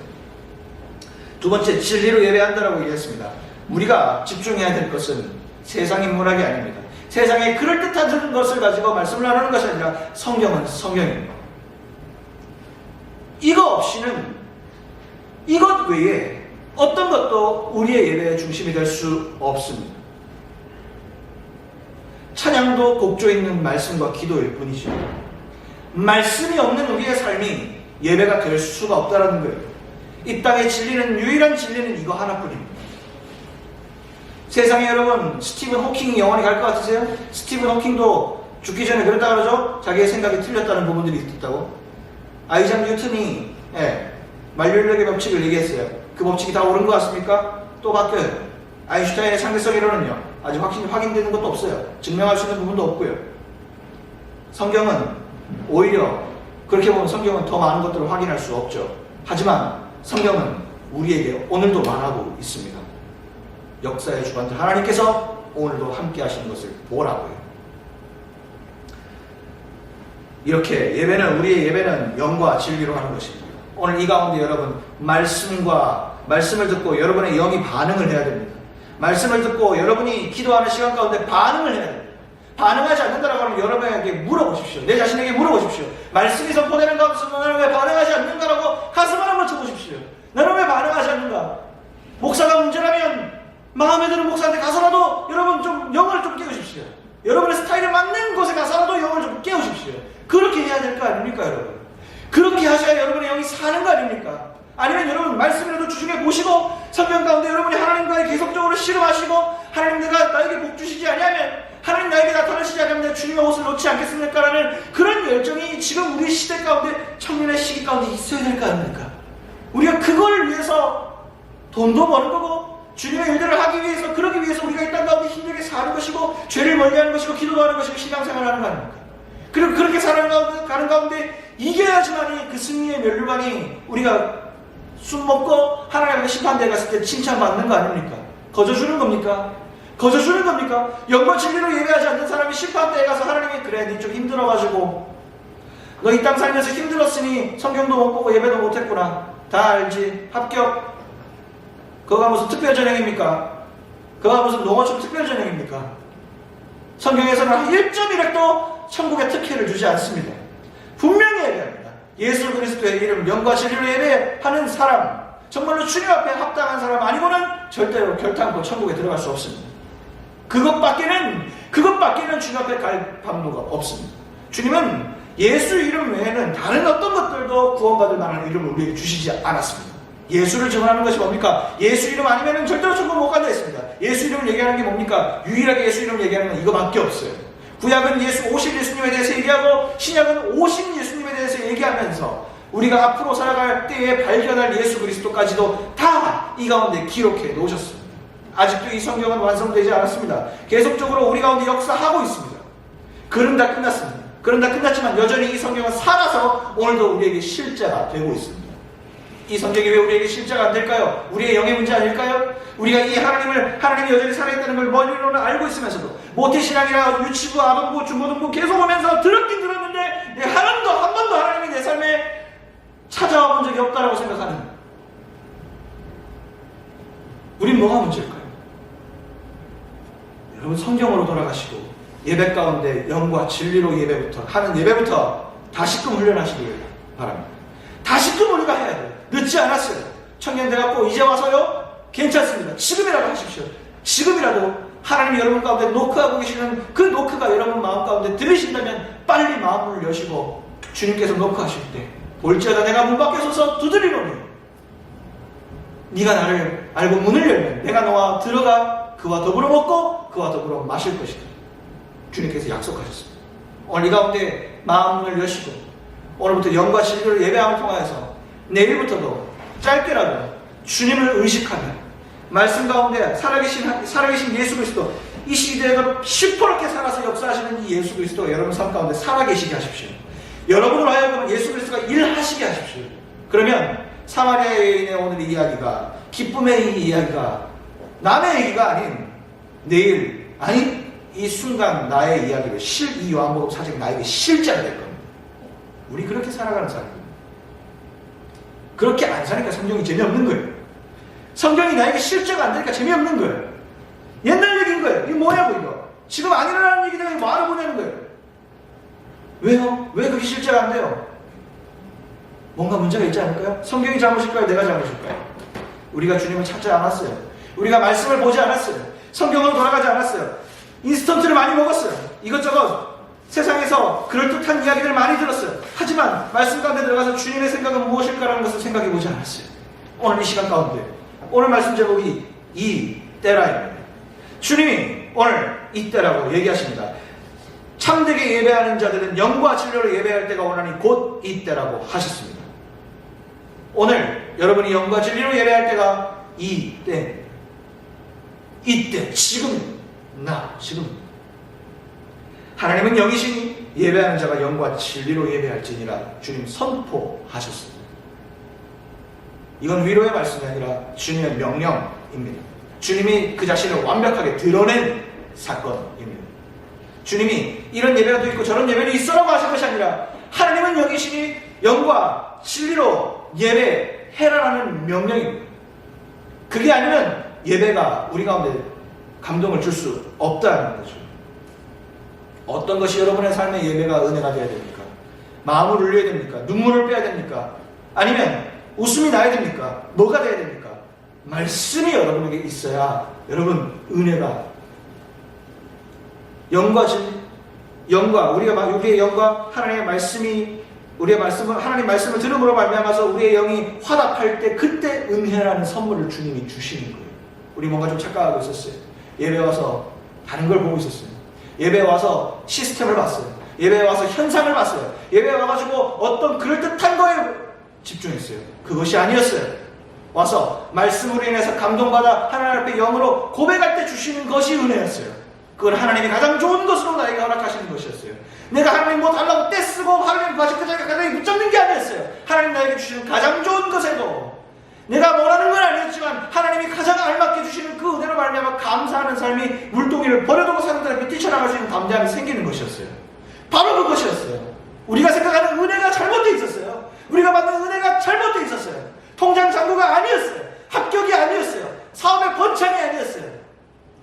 두 번째, 진리로 예배한다라고 얘기했습니다. 우리가 집중해야 될 것은 세상 인문학이 아닙니다. 세상에 그럴듯한 것을 가지고 말씀을 나누는 것이 아니라 성경은 성경입니다. 이거 없이는 이것 외에 어떤 것도 우리의 예배의 중심이 될 수 없습니다. 찬양도 곡조 있는 말씀과 기도일 뿐이죠. 말씀이 없는 우리의 삶이 예배가 될 수가 없다는 거예요. 이 땅의 진리는 유일한 진리는 이거 하나뿐입니다. 세상에 여러분 스티븐 호킹이 영원히 갈 것 같으세요? 스티븐 호킹도 죽기 전에 그랬다 그러죠? 자기의 생각이 틀렸다는 부분들이 있다고. 아이작 뉴턴이 만류인력의 법칙을 얘기했어요. 그 법칙이 다 옳은 것 같습니까? 또 바뀌어요. 아인슈타인의 상대성 이론은요, 아직 확인되는 것도 없어요. 증명할 수 있는 부분도 없고요. 성경은 오히려 그렇게 보면 성경은 더 많은 것들을 확인할 수 없죠. 하지만 성경은 우리에게 오늘도 말하고 있습니다. 역사의 주관자 하나님께서 오늘도 함께 하시는 것을 보라고요. 이렇게 우리의 예배는 영과 진리로 하는 것입니다. 오늘 이 가운데 여러분 말씀을 듣고 여러분의 영이 반응을 해야 됩니다. 말씀을 듣고 여러분이 기도하는 시간 가운데 반응을 해야 됩니다. 반응하지 않는다라고 하면 여러분에게 물어보십시오. 내 자신에게 물어보십시오. 말씀이 선포되는 가운데서 너는 왜 반응하지 않는가라고 가슴을 한번 쳐보십시오. 너는 왜 반응하지 않는가? 목사가 문제라면 마음에 드는 목사한테 가서라도 여러분 좀 영을 좀 깨우십시오. 여러분의 스타일에 맞는 곳에 가서라도 영을 좀 깨우십시오. 그렇게 해야 될 거 아닙니까, 여러분? 그렇게 하셔야 여러분의 영이 사는 거 아닙니까? 아니면 여러분 말씀이라도 주중에 보시고 성경 가운데 여러분이 하나님과의 계속적으로 씨름하시고 하나님 내가 나에게 복 주시지 아니하면 하나님 나에게 나타나시지 않으면 내가 주님의 옷을 놓지 않겠습니까? 라는 그런 열정이 지금 우리 시대 가운데 청년의 시기 가운데 있어야 될 거 아닙니까? 우리가 그걸 위해서 돈도 버는 거고 주님의 일들을 하기 위해서 그러기 위해서 우리가 이 땅 가운데 힘들게 사는 것이고 죄를 멀리하는 것이고 기도도 하는 것이고 신앙생활을 하는 거 아닙니까? 그리고 그렇게 살아가는 가운데 이겨야지만이 그 승리의 면류관이 우리가 술 먹고 하나님의 심판대에 갔을 때 칭찬받는 거 아닙니까? 거저주는 겁니까? 거저주는 겁니까? 영과 진리로 예배하지 않는 사람이 심판대에 가서 하나님이 그래 니 좀 힘들어가지고 너 이 땅 살면서 힘들었으니 성경도 못 보고 예배도 못했구나. 다 알지? 합격. 그거가 무슨 특별전형입니까? 그거가 무슨 농어촌 특별전형입니까? 성경에서는 1.1획도 천국의 특혜를 주지 않습니다. 분명히 예배합니다. 예수 그리스도의 이름 영과 진리로 예배하는 사람, 정말로 주님 앞에 합당한 사람 아니고는 절대로 결단코 천국에 들어갈 수 없습니다. 그것밖에는 주님 앞에 갈 방도가 없습니다. 주님은 예수 이름 외에는 다른 어떤 것들도 구원받을 만한 이름을 우리에게 주시지 않았습니다. 예수를 증언하는 것이 뭡니까? 예수 이름 아니면 절대로 천국 못 간다 했습니다. 예수 이름을 얘기하는 게 뭡니까? 유일하게 예수 이름을 얘기하는 건 이거밖에 없어요. 구약은 오실 예수님에 대해서 얘기하고 신약은 오신 예수님에 대해서 얘기하면서 우리가 앞으로 살아갈 때에 발견할 예수 그리스도까지도 다 이 가운데 기록해 놓으셨습니다. 아직도 이 성경은 완성되지 않았습니다. 계속적으로 우리 가운데 역사하고 있습니다. 글은 다 끝났습니다. 글은 다 끝났지만 여전히 이 성경은 살아서 오늘도 우리에게 실제가 되고 있습니다. 이 성경이 왜 우리에게 실제가 안 될까요? 우리의 영의 문제 아닐까요? 우리가 이 하나님이 여전히 살아있다는 걸 머리로는 알고 있으면서도 모태신앙이나 유치부, 아동부, 중고등부 계속 오면서 들었긴 들었는데 한 번도 하나님이 내 삶에 찾아와 본 적이 없다라고 생각하는 우린 뭐가 문제일까요? 여러분 성경으로 돌아가시고 예배 가운데 영과 진리로 하는 예배부터 다시금 훈련하시길 바랍니다. 다시금 우리가 해야 돼요. 늦지 않았어요. 청년 돼갖고 이제 와서요? 괜찮습니다. 지금이라도 하십시오. 지금이라도 하나님이 여러분 가운데 노크하고 계시는 그 노크가 여러분 마음 가운데 들으신다면 빨리 마음을 여시고 주님께서 노크하실 때 볼지어다 내가 문 밖에 서서 두드리노니 네가 나를 알고 문을 열면 내가 너와 들어가 그와 더불어 먹고 그와 더불어 마실 것이다. 주님께서 약속하셨습니다. 오늘 이 가운데 마음을 여시고 오늘부터 영과 진리를 예배함을 통하여서 내일부터도 짧게라도 주님을 의식하며 말씀 가운데 살아계신 예수 그리스도 이 시대에도 시퍼렇게 살아서 역사하시는 이 예수 그리스도가 여러분 삶 가운데 살아계시게 하십시오. 여러분으로 하여금 예수 그리스도가 일하시게 하십시오. 그러면 사마리아 여인의 오늘 이 이야기가 기쁨의 이 이야기가 남의 얘기가 아닌 내일 아니 이 순간 나의 이야기를 이 요한복음 사적이 나에게 실제가 될 겁니다. 우리 그렇게 살아가는 사람입니다. 그렇게 안 사니까 성경이 재미없는 거예요. 성경이 나에게 실제가 안 되니까 재미없는 거예요. 옛날 얘기인 거예요. 이게 뭐냐고 이거. 지금 안 일어나는 얘기들이 뭐하러 보내는 거예요. 왜요? 왜 그게 실제가 안 돼요? 뭔가 문제가 있지 않을까요? 성경이 잘못일까요? 내가 잘못일까요? 우리가 주님을 찾지 않았어요. 우리가 말씀을 보지 않았어요. 성경으로 돌아가지 않았어요. 인스턴트를 많이 먹었어요. 이것저것 세상에서 그럴듯한 이야기를 많이 들었어요. 하지만 말씀 가운데 들어가서 주님의 생각은 무엇일까라는 것을 생각해 보지 않았어요. 오늘 이 시간 가운데 오늘 말씀 제목이 이 때라입니다. 주님이 오늘 이때라고 얘기하십니다. 참되게 예배하는 자들은 영과 진리로 예배할 때가 오나니 곧 이때라고 하셨습니다. 오늘 여러분이 영과 진리로 예배할 때가 이때, 지금, 지금. 하나님은 영이시니 예배하는 자가 영과 진리로 예배할지니라 주님 선포하셨습니다. 이건 위로의 말씀이 아니라 주님의 명령입니다. 주님이 그 자신을 완벽하게 드러낸 사건입니다. 주님이 이런 예배가 있고 저런 예배는 있어라고 하신 것이 아니라 하나님은 영이시니 영과 진리로 예배해라라는 명령입니다. 그게 아니면 예배가 우리 가운데 감동을 줄 수 없다는 거죠. 어떤 것이 여러분의 삶의 예배가 은혜가 되어야 됩니까? 마음을 울려야 됩니까? 눈물을 빼야 됩니까? 아니면 웃음이 나야 됩니까? 뭐가 돼야 됩니까? 말씀이 여러분에게 있어야 여러분 은혜가 우리의 영과 하나님의 말씀이 하나님 말씀을 들음으로 말미암아서 우리의 영이 화답할 때 그때 은혜라는 선물을 주님이 주시는 거예요. 우리 뭔가 좀 착각하고 있었어요. 예배 와서 다른 걸 보고 있었어요. 예배 와서 시스템을 봤어요. 예배 와서 현상을 봤어요. 예배 와가지고 어떤 그럴듯한 거에 집중했어요. 그것이 아니었어요. 와서 말씀으로 인해서 감동받아 하나님 앞에 영으로 고백할 때 주시는 것이 은혜였어요. 그건 하나님이 가장 좋은 것으로 나에게 허락하시는 것이었어요. 내가 하나님 뭐 달라고 떼쓰고 하나님 그 자리에 가장 붙잡는 게 아니었어요. 하나님 나에게 주시는 가장 좋은 것에도 내가 원하는 건 아니었지만 하나님이 가장 알맞게 주시는 그 은혜로 말미암아 감사하는 삶이 물동이를 버려두고 사람들 앞에 뛰쳐나갈 수 있는 담대함이 생기는 것이었어요. 바로 그것이었어요. 우리가 생각하는 은혜가 잘못되어 있었어요. 우리가 받는 은혜가 잘못되어 있었어요. 통장 잔고가 아니었어요. 합격이 아니었어요. 사업의 번창이 아니었어요.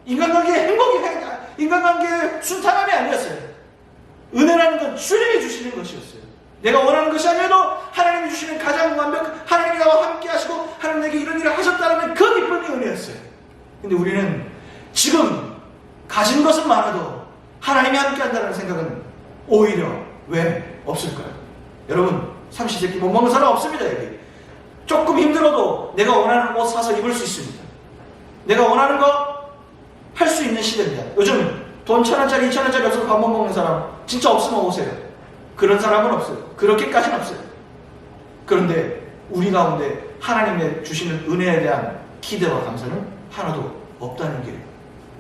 인간관계의 행복이 인간관계의 순탄함이 아니었어요. 은혜라는 건 주님이 주시는 것이었어요. 내가 원하는 것이 아니어도 하나님이 주시는 가장 하나님이 나와 함께 하시고 하나님 내게 이런 일을 하셨다는 그 기쁨이 은혜였어요. 근데 우리는 지금 가진 것은 많아도 하나님이 함께 한다는 생각은 오히려 왜 없을까요? 여러분 삼시세끼 못 먹는 사람 없습니다. 여기 조금 힘들어도 내가 원하는 옷 사서 입을 수 있습니다. 내가 원하는 거 할 수 있는 시대입니다. 요즘 돈 1,000원짜리 2,000원짜리 없어서 밥 못 먹는 사람 진짜 없으면 오세요. 그런 사람은 없어요. 그렇게까지는 없어요. 그런데 우리 가운데 하나님의 주시는 은혜에 대한 기대와 감사는 하나도 없다는 게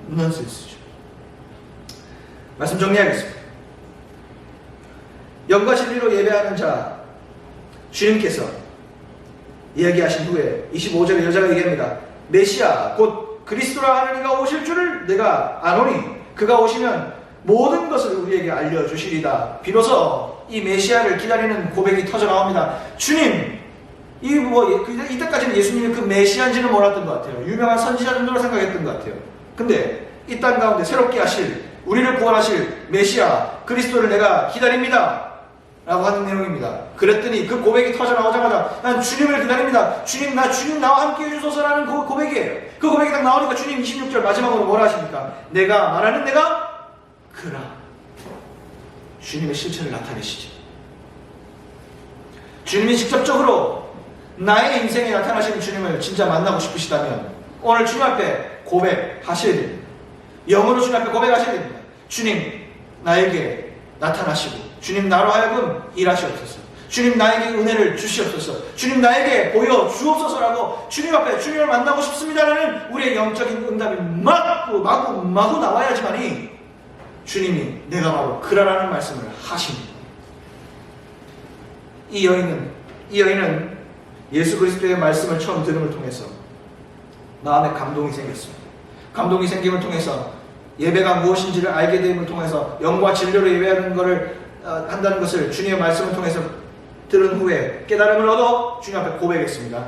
넌센스죠. 말씀 정리하겠습니다. 영과 진리로 예배하는 자 주님께서 이야기하신 후에 25절에 여자가 얘기합니다. 메시아 곧 그리스도라 하는 이가 오실 줄을 내가 아노니 그가 오시면 모든 것을 우리에게 알려주시리다. 비로소 이 메시아를 기다리는 고백이 터져 나옵니다. 주님, 이때까지는 예수님이 그 메시아인지는 몰랐던 것 같아요. 유명한 선지자 정도로 생각했던 것 같아요. 근데 이 땅 가운데 새롭게 하실, 우리를 구원하실 메시아 그리스도를 내가 기다립니다 라고 하는 내용입니다. 그랬더니 그 고백이 터져 나오자마자 난 주님을 기다립니다. 주님 나와 함께 해주소서라는 그 고백이에요. 그 고백이 딱 나오니까 주님 26절 마지막으로 뭐라 하십니까? 내가 그라. 주님의 실체를 나타내시죠. 주님이 직접적으로 나의 인생에 나타나시는 주님을 진짜 만나고 싶으시다면 오늘 주님 앞에 고백하셔야 됩니다. 영어로 주님 앞에 고백하셔야 됩니다. 주님 나에게 나타나시고 주님 나로 하여금 일하시옵소서. 주님 나에게 은혜를 주시옵소서. 주님 나에게 보여주옵소서라고 주님 앞에 주님을 만나고 싶습니다라는 우리의 영적인 응답이 마구 나와야지만이 주님이 내가 바로 그라라는 말씀을 하십니다. 이 여인은 예수 그리스도의 말씀을 처음 들음을 통해서 마음에 감동이 생겼습니다. 감동이 생김을 통해서 예배가 무엇인지를 알게 됨을 통해서 영과 진리로 예배하는 것을 한다는 것을 주님의 말씀을 통해서 들은 후에 깨달음을 얻어 주님 앞에 고백했습니다.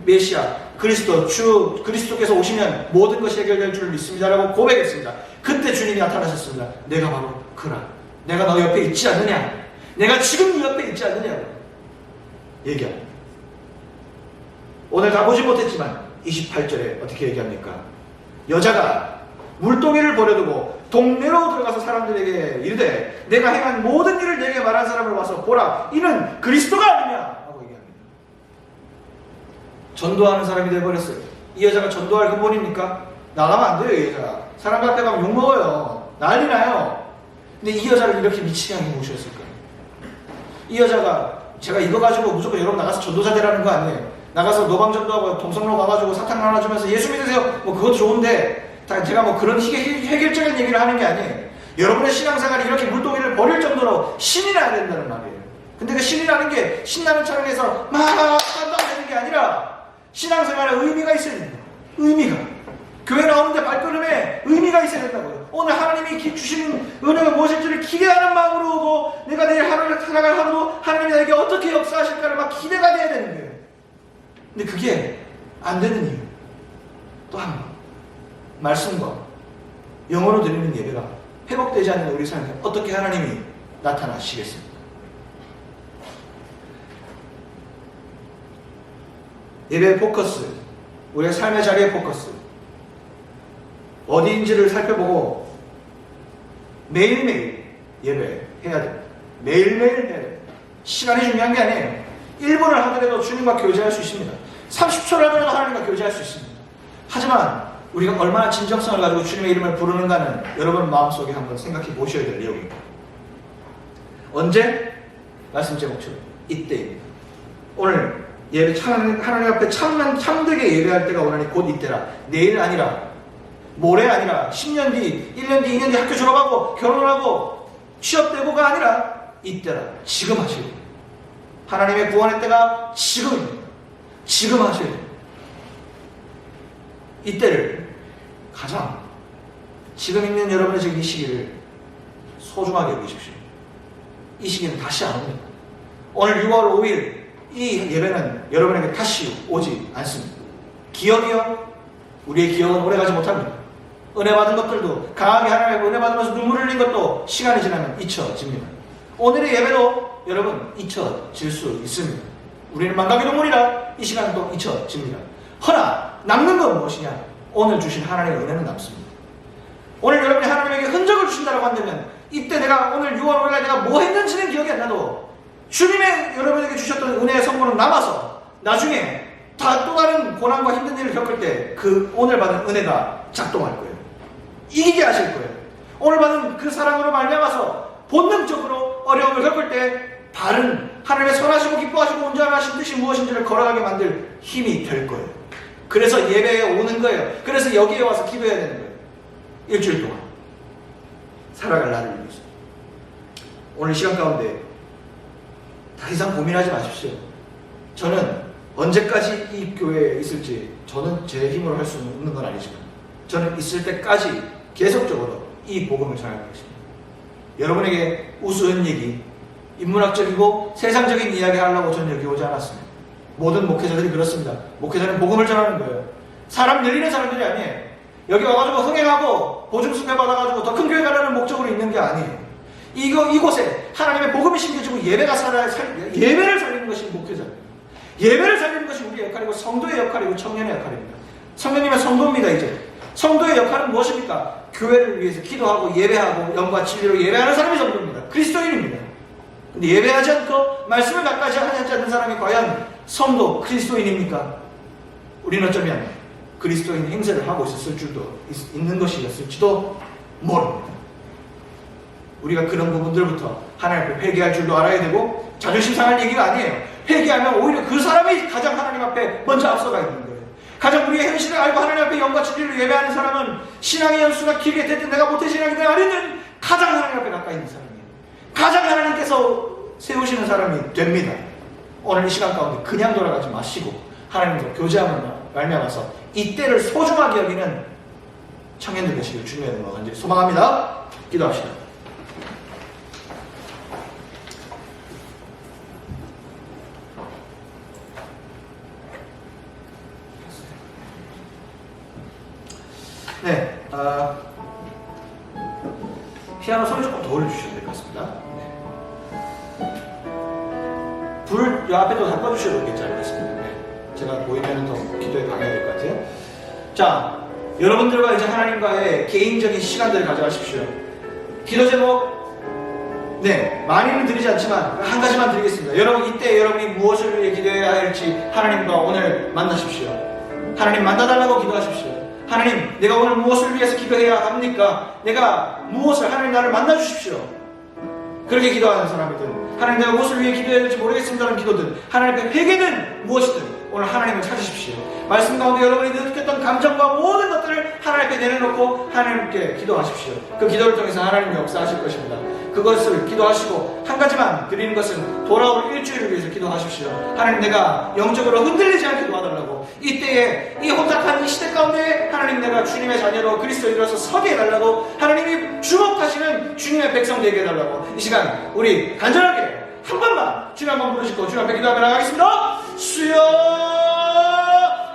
메시아 그리스도께서 오시면 모든 것이 해결될 줄 믿습니다라고 고백했습니다. 그때 주님이 나타나셨습니다. 내가 바로 그라. 내가 너 옆에 있지 않느냐. 내가 지금 네 옆에 있지 않느냐고 얘기합니다. 오늘 다 보지 못했지만 28절에 어떻게 얘기합니까? 여자가 물동이를 버려두고 동네로 들어가서 사람들에게 이르되 내가 행한 모든 일을 내게 말한 사람을 와서 보라. 이는 그리스도가 아니냐 하고 얘기합니다. 전도하는 사람이 되어버렸어요. 이 여자가 전도할 근본입니까? 나가면 안 돼요, 이 여자. 사람들 앞에 가면 욕먹어요. 난리 나요. 근데 이 여자를 이렇게 미치게 하게 모셨을까요? 이 여자가 제가 이거 가지고 무조건 여러분 나가서 전도사 되라는 거 아니에요. 나가서 노방전도하고 동성로 가가지고 사탕 나눠주면서 예수 믿으세요. 뭐 그것도 좋은데 제가 뭐 그런 해결적인 얘기를 하는 게 아니에요. 여러분의 신앙생활이 이렇게 물동이를 버릴 정도로 신이 나야 된다는 말이에요. 근데 그 신이 나는 게 신나는 차원에서 막 한다고 게 아니라 신앙생활에 의미가 있어야 됩니다. 의미가. 교회 나오는데 발걸음에 의미가 있어야 된다고요. 오늘 하나님이 주시는 은혜가 무엇일지를 기대하는 마음으로 오고 내가 내일 하루를 살아갈 하루도 하나님이 나에게 어떻게 역사하실까를 막 기대가 돼야 되는 거예요. 근데 그게 안 되는 이유. 또 한 번. 말씀과 영어로 드리는 예배가 회복되지 않는 우리 삶에 어떻게 하나님이 나타나시겠습니까? 예배의 포커스, 우리의 삶의 자리의 포커스, 어디인지를 살펴보고 매일매일 예배해야 됩니다. 매일매일 해야 됩니다. 시간이 중요한 게 아니에요. 1분을 하더라도 주님과 교제할 수 있습니다. 30초를 하더라도 하나님과 교제할 수 있습니다. 하지만 우리가 얼마나 진정성을 가지고 주님의 이름을 부르는가는 여러분 마음속에 한번 생각해 보셔야 될 내용입니다. 언제? 말씀 제목처럼 이때입니다. 오늘 예배 하나님 앞에 참되게 예배할 때가 오나니 곧 이때라. 내일 아니라, 모레 아니라, 10년 뒤, 1년 뒤, 2년 뒤 학교 졸업하고 결혼하고 취업되고가 아니라 이때라. 지금 하셔야 돼요. 하나님의 구원의 때가 지금입니다. 지금 하셔야 돼요. 이때를 가장 지금 있는 여러분의 지금 이 시기를 소중하게 여기십시오. 이 시기는 다시 안 옵니다. 오늘 6월 5일 이 예배는 여러분에게 다시 오지 않습니다. 기억이요? 우리의 기억은 오래가지 못합니다. 은혜 받은 것들도 강하게 하나님의 은혜 받으면서 눈물 흘린 것도 시간이 지나면 잊혀집니다. 오늘의 예배도 여러분 잊혀질 수 있습니다. 우리는 망각의 동물이라 이 시간도 잊혀집니다. 허나 남는 건 무엇이냐? 오늘 주신 하나님의 은혜는 남습니다. 오늘 여러분이 하나님에게 흔적을 주신다고 한다면 이때 내가 오늘 6월 5일날 내가 뭐 했는지는 기억이 안 나도 주님의 여러분에게 주셨던 은혜의 선물은 남아서 나중에 또 다른 고난과 힘든 일을 겪을 때 그 오늘 받은 은혜가 작동할 거예요. 이기게 하실 거예요. 오늘 받은 그 사랑으로 말미암아서 본능적으로 어려움을 겪을 때 바른 하나님의 선하시고 기뻐하시고 온전하신 뜻이 무엇인지를 걸어가게 만들 힘이 될 거예요. 그래서 예배에 오는 거예요. 그래서 여기에 와서 기도해야 되는 거예요. 일주일 동안 살아갈 나를 위해서. 오늘 시간 가운데 더 이상 고민하지 마십시오. 저는 언제까지 이 교회에 있을지 저는 제 힘으로 할 수 있는 건 아니지만 저는 있을 때까지 계속적으로 이 복음을 전하겠습니다. 여러분에게 우스운 얘기, 인문학적이고 세상적인 이야기 하려고 저는 여기 오지 않았습니다. 모든 목회자들이 그렇습니다. 목회자는 복음을 전하는 거예요. 사람 늘리는 사람들이 아니에요. 여기 와가지고 흥행하고 보증수표 받아가지고 더 큰 교회 가려는 목적으로 있는 게 아니에요. 이곳에 하나님의 복음이 심겨지고 예배를 살리는 것이 목회자입니다. 예배를 살리는 것이 우리의 역할이고 성도의 역할이고 청년의 역할입니다. 성령님의 성도입니다. 이제 성도의 역할은 무엇입니까? 교회를 위해서 기도하고 예배하고 영과 진리로 예배하는 사람이 성도입니다. 그리스도인입니다. 근데 예배하지 않고 말씀을 가까이 하지 않는 사람이 과연 성도 그리스도인입니까? 우리는 어쩌면 그리스도인 행세를 하고 있는 것이었을지도 모릅니다. 우리가 그런 부분들부터 하나님 앞에 회개할 줄도 알아야 되고 자존심 상할 얘기가 아니에요. 회개하면 오히려 그 사람이 가장 하나님 앞에 먼저 앞서가 있는 거예요. 가장 우리의 현실을 알고 하나님 앞에 영과 진리로 예배하는 사람은 신앙의 연수가 길게 됐든 내가 모태신앙이든 아니든 가장 하나님 앞에 가까이 있는 사람이에요. 가장 하나님께서 세우시는 사람이 됩니다. 오늘 이 시간 가운데 그냥 돌아가지 마시고 하나님과 교제함을 말미암아서 이때를 소중하게 여기는 청년들 되시길 주님의 이름으로 간절히 소망합니다. 기도합시다. 네, 피아노 소리 조금 더 올려주셔야 될 것 같습니다. 네. 불을 이 앞에도 다 꺼주셔도 괜찮겠습니다. 네. 제가 보이면 더 기도에 방해가 될 것 같아요. 자, 여러분들과 이제 하나님과의 개인적인 시간들을 가져가십시오. 기도 제목, 네, 많이는 드리지 않지만 한 가지만 드리겠습니다. 여러분, 이때 여러분이 무엇을 위해 기도해야 할지 하나님과 오늘 만나십시오. 하나님 만나달라고 기도하십시오. 하나님, 내가 오늘 무엇을 위해서 기도해야 합니까? 내가 무엇을, 하나님 나를 만나주십시오. 그렇게 기도하는 사람이든, 하나님 내가 무엇을 위해 기도해야 될지 모르겠습니다라는 기도든, 하나님의 회개는 무엇이든 오늘 하나님을 찾으십시오. 말씀 가운데 여러분이 느꼈던 감정과 모든 것들을 하나님 앞에 내려놓고 하나님께 기도하십시오. 그 기도를 통해서 하나님이 역사하실 것입니다. 그것을 기도하시고 한 가지만 드리는 것은 돌아올 일주일을 위해서 기도하십시오. 하나님, 내가 영적으로 흔들리지 않게 도와달라고. 이때에 이 혼탁한 이 시대 가운데 하나님, 내가 주님의 자녀로 그리스도인으로서 서게 해달라고. 하나님이 주목하시는 주님의 백성 되게 해달라고. 이 시간 우리 간절하게 한 번만 주님 한번 부르시고 주님 앞에 기도하며 나가겠습니다. 주여,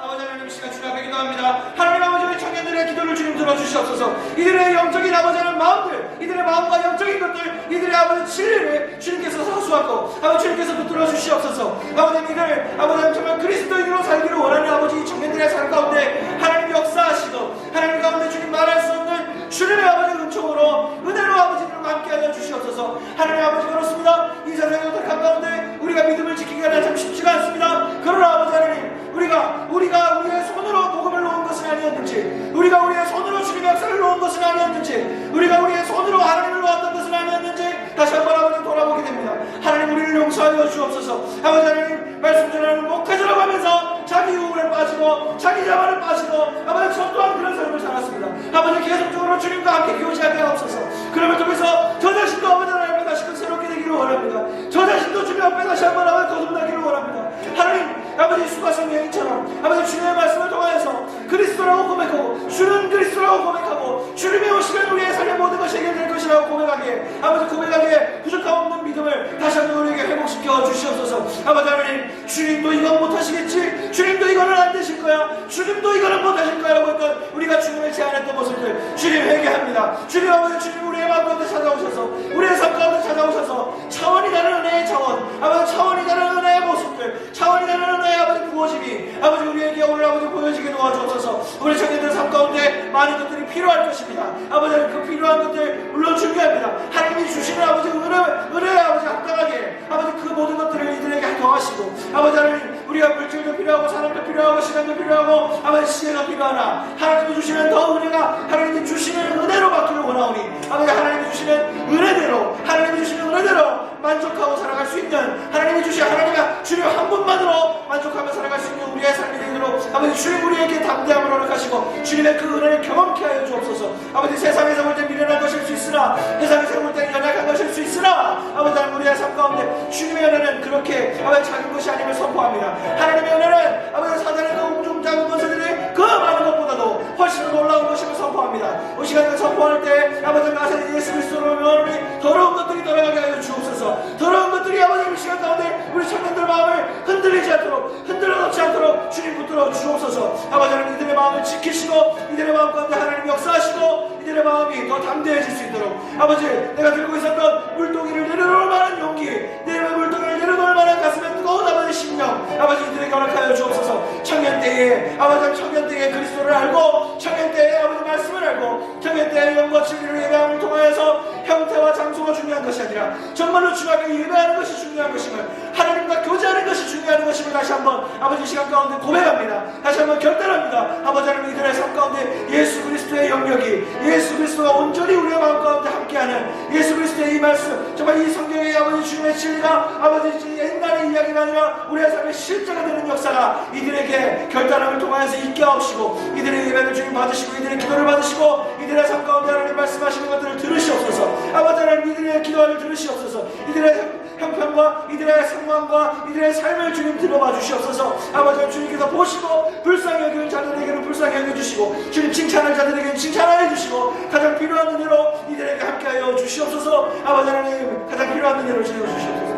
아버지 하나님, 이 시간 주님 앞에 기도합니다. 하나님 아버지, 우리 청년들의 기도를 주님 들어주시옵소서. 이들의 영적인 아버지 하나님 마음들, 이들의 마음과 영적인 것들, 이들의 아버지 진리를 주님께서 사수하고 아버지 주님께서 붙들어 주시옵소서. 아버지, 이들 아버지 하나님 정말 그리스도인으로 살기를 원하는 아버지 이 청년들의 삶 가운데 하나님 역사하시고, 하나님 가운데 주님 말할 수 없는 주님의 아버지 은총으로 은혜로 아버지들과 함께하여 주시옵소서. 하나님 아버지, 그렇습니다. 이 세상의 어떡한 가운데 우리가 믿음을 지키기가 참 쉽지가 않습니다. 그러나 아버지 하나님, 우리가 우리의 손으로 복음을 놓은 것은 아니었는지, 우리가 우리의 손으로 주님의 역사를 놓은 것은 아니었는지, 우리가 우리의 손으로 하나님을 놓았던 것은 아니었는지 다시 한번 아버지 돌아보게 됩니다. 하나님, 우리를 용서하여 주옵소서. 아버지 하나님, 말씀 전하는 목회자라고 하면서 자기 우울에 빠지고 자기 자만에 빠지고 아버지 저 또한 그런 삶을 살았습니다. 아버지, 계속적으로 주님과 함께 교제하게 하옵소서. 그러면 통해서 저 자신도 아버지 하나님 다시 새롭게 되기를 원합니다. 저 자신도 주님 앞에 다시 한번 아버지 거듭나기를 원합니다. 하나님 아버지, 수가성 여인처럼 아버지 주님의 말씀을 통하여서 그리스도라고 고백하고, 주는 그리스도라고 고백하고, 주님이 오시면 우리의 삶의 모든 것이 해결될 것이라고 고백하기에, 아버지 고백하기에 부족함 없는 믿음을 다시 한번 우리에게 회복시켜 주시옵소서. 아버지 하나님, 주님도 이건 못하시겠지, 주님도 이거는 안 되실 거야, 주님도 이거는 못하실 거야 라고 했던 우리가 주님을 제안했던 모습들 주님 회개합니다. 주님 아버지, 주님 우리의 마음 가운데 찾아오셔서, 우리의 삶 가운데 찾아오셔서 차원이 다른 은혜의 차원, 아버지 차원이 다른 은혜의 모습들, 차원이 다른 은혜의 아버지 부어짐이 아버지 우리에게 오늘 아버지 보여지게 도와주옵소서. 우리 청년들 삶 가운데 많은 것들이 필요할 것입니다. 아버지, 그 필요한 것들 물론 중요합니다. 하나님이 주시는 아버지 은혜 아버지 합당하게 아버지 그 모든 것들을 이들에게 더하시고, 아버지 하나님, 우리가 물질도 필요하고 사람도 필요하고 시간도 필요하고 아버지 시대가 필요하나 하나님이 주시는 더 은혜가 하나님이 주시는 은혜로 받기를 원하오니, 아버지 하나님이 주시는 은혜대로, 하나님이 주시는 은혜대로 만족하고 살아갈 수 있는, 하나님이 주신 하나님의 주님 한 분만으로 만족하며 살아갈 수 있는 우리의 삶이 되도록 아버지 주님 우리에게 담대함을 허락하시고 주님의 그 은혜를 경험케 하여 주옵소서. 아버지, 세상에서 볼 때 미련한 것일 수 있으나, 세상에서 볼 때 연약한 것일 수 있으나 아버지 하나님, 우리의 삶 가운데 주님의 은혜는 그렇게 아버지 작은 것이 아님을 선포합니다. 하나님의 은혜는 아버지 사단의 그 작은 것들이 그 많은 것보다도 훨씬 놀라운 것임을 선포합니다. 이 시간에 선포할 때 아버지 나사렛 예수 그리스도로 명하노니 더러운 것들이 돌아가게 하여 주옵소서. 더러운 것들이 아버지 이 시간 가운데 우리 청년들 마음을 흔들리지 않도록, 흔들어 놓지 않도록 주님 붙들어 주옵소서. 아버지 하나님, 이들의 마음을 지키시고 이들의 마음 가운데 하나님 역사하시고 이들의 마음이 더 담대해질 수 있도록, 아버지 내가 들고 있었던 물동이를 내려놓을 만한 용기, 내 물동이를 내려놓을 만한 가슴에 뜨거운 아버지 심령 아버지 이들에게 허락하여 주옵소서. 청년 때에 아버지, 청년 때에 그리스도를 알고, 청년 때에 아버지 말씀을 알고, 청년 때에 영과 진리를 예배함을 통하여서 형태와 장소가 중요한 것이 아니라 정말로 주님께 예배하는 것이 중요한 것임을, 하나님과 교제하는 것이 중요한 것임을 다시 한번 아버지 시간 가운데 고백합니다. 다시 한번 결단합니다. 아버지 하나님, 이들의 삶 가운데 예수 그리스도의 영역이, 예수 그리스도가 온전히 우리의 마음 가운데 함께하는 예수 그리스도의 이 말씀, 정말 이 성경의 아버지 주님의 진리가 아버지 옛날의 이야기가 아니라 우리의 삶의 실제가 되는 역사가 이들에게 결단함을 통하여서 있게 하옵시고, 이들의 예배를 주님 받으시고 이들의 기도를 받으시고 이들의 삶 가운데 하나님 말씀하시는 것들을 들으시옵소서. 아버지 하나님, 이들의 기도를 들으시옵소서. 이들의 형편과 이들의 상황과 이들의 삶을 주님 들어봐 주시옵소서. 아버지, 주님께서 보시고 불쌍히 여기는 자들에게는 불쌍히 여겨주시고, 주님 칭찬할 자들에게는 칭찬하여 주시고, 가장 필요한 은혜로 이들에게 함께하여 주시옵소서. 아버지 하나님, 가장 필요한 은혜로 주여 주시옵소서.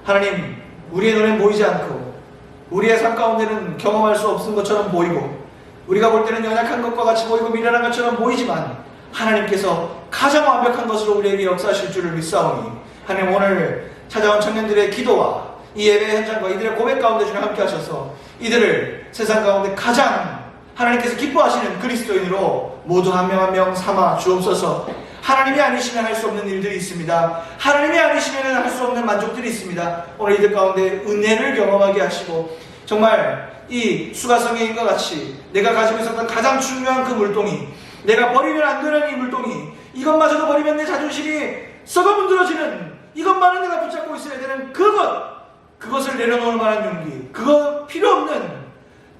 하나님, 우리의 눈에 보이지 않고 우리의 삶 가운데는 경험할 수 없는 것처럼 보이고, 우리가 볼 때는 연약한 것과 같이 보이고 미련한 것처럼 보이지만 하나님께서 가장 완벽한 것으로 우리에게 역사하실 줄을 믿사오니, 하나님 오늘 찾아온 청년들의 기도와 이 예배 현장과 이들의 고백 가운데 주님 함께 하셔서 이들을 세상 가운데 가장 하나님께서 기뻐하시는 그리스도인으로 모두 한 명 한 명 삼아 주옵소서. 하나님이 아니시면 할 수 없는 일들이 있습니다. 하나님이 아니시면 할 수 없는 만족들이 있습니다. 오늘 이들 가운데 은혜를 경험하게 하시고 정말 이 수가성애인과 같이 내가 가지고 있었던 가장 중요한 그 물동이, 내가 버리면 안 되는 이 물동이, 이것마저도 버리면 내 자존심이 썩어 문드러지는, 이것만은 내가 붙잡고 있어야 되는 그것을 내려놓을 만한 용기, 그거 필요 없는,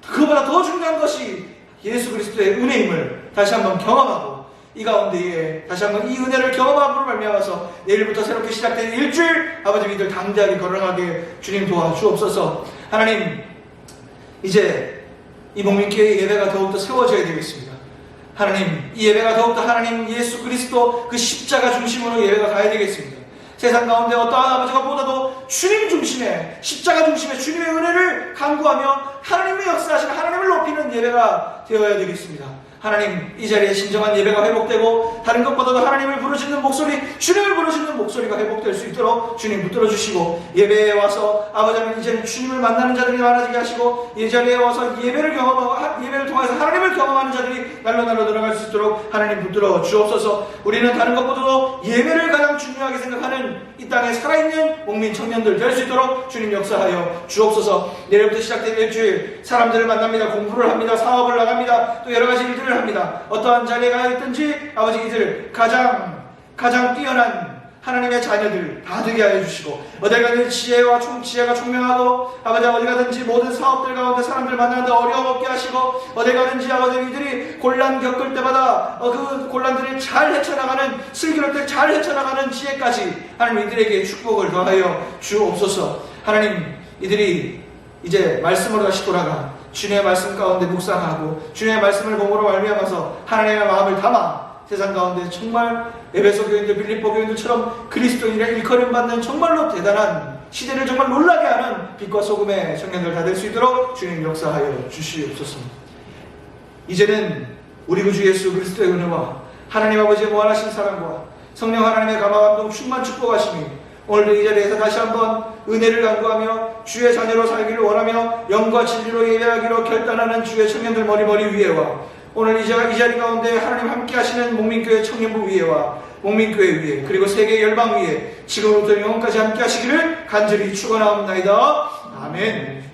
그거보다 더 중요한 것이 예수 그리스도의 은혜임을 다시 한번 경험하고, 이 가운데에 다시 한번 이 은혜를 경험함으로 말미암아서 내일부터 새롭게 시작된 일주일 아버지 믿을 담대하게 걸어가게 주님 도와주옵소서. 하나님, 이제 이 목민교회 예배가 더욱더 세워져야 되겠습니다. 하나님, 이 예배가 더욱더 하나님 예수 그리스도 그 십자가 중심으로 예배가 가야 되겠습니다. 세상 가운데 어떠한 아버지가 보다도 주님 중심의, 십자가 중심의 주님의 은혜를 간구하며 하나님의 역사하시는 하나님을 높이는 예배가 되어야 되겠습니다. 하나님, 이 자리에 진정한 예배가 회복되고 다른 것보다도 하나님을 부르짖는 목소리, 주님을 부르짖는 목소리가 회복될 수 있도록 주님 붙들어 주시고, 예배에 와서 아버지 하나님 이제는 주님을 만나는 자들이 많아지게 하시고, 이 자리에 와서 예배를 경험하고 예배를 통해서 하나님을 경험하는 자들이 날로 들어갈 수 있도록 하나님 붙들어 주옵소서. 우리는 다른 것보다도 예배를 가장 중요하게 생각하는 이 땅에 살아있는 목민 청년들 될 수 있도록 주님 역사하여 주옵소서. 내일부터 시작된 일주일 사람들을 만납니다. 공부를 합니다. 사업을 나갑니다. 또 여러 가지 일들을 합니다. 어떠한 자리에 가 있든지 아버지 이들 가장 뛰어난 하나님의 자녀들 다 되게 하여 주시고, 어딜 가든지 지혜가 총명하고, 아버지 어디 가든지 모든 사업들 가운데 사람들 만나는데 어려움 없게 하시고, 어딜 가든지 아버지 이들이 곤란 겪을 때마다 그 곤란들을 잘 헤쳐나가는, 슬기로울 때 잘 헤쳐나가는 지혜까지 하나님 이들에게 축복을 더하여 주옵소서. 하나님, 이들이 이제 말씀으로 다시 돌아가 주님의 말씀 가운데 묵상하고 주님의 말씀을 몸으로 말미암아서 하나님의 마음을 담아 세상 가운데 정말 에베소 교인들, 빌립보 교인들처럼 그리스도인이라 일컬음받는 정말로 대단한, 시대를 정말 놀라게 하는 빛과 소금의 청년들 다 될 수 있도록 주님 역사하여 주시옵소서. 이제는 우리 구주 예수 그리스도의 은혜와 하나님 아버지의 무한하신 사랑과 성령 하나님의 감화감동 충만 축복하심이 오늘도 이 자리에서 다시 한번 은혜를 간구하며 주의 자녀로 살기를 원하며 영과 진리로 예배하기로 결단하는 주의 청년들 머리 위에와 오늘 이 자리 가운데 하나님 함께 하시는 목민교회 청년부 위에와 목민교회 위에 그리고 세계 열방 위에 지금부터 영원까지 함께 하시기를 간절히 축원하옵나이다. 아멘.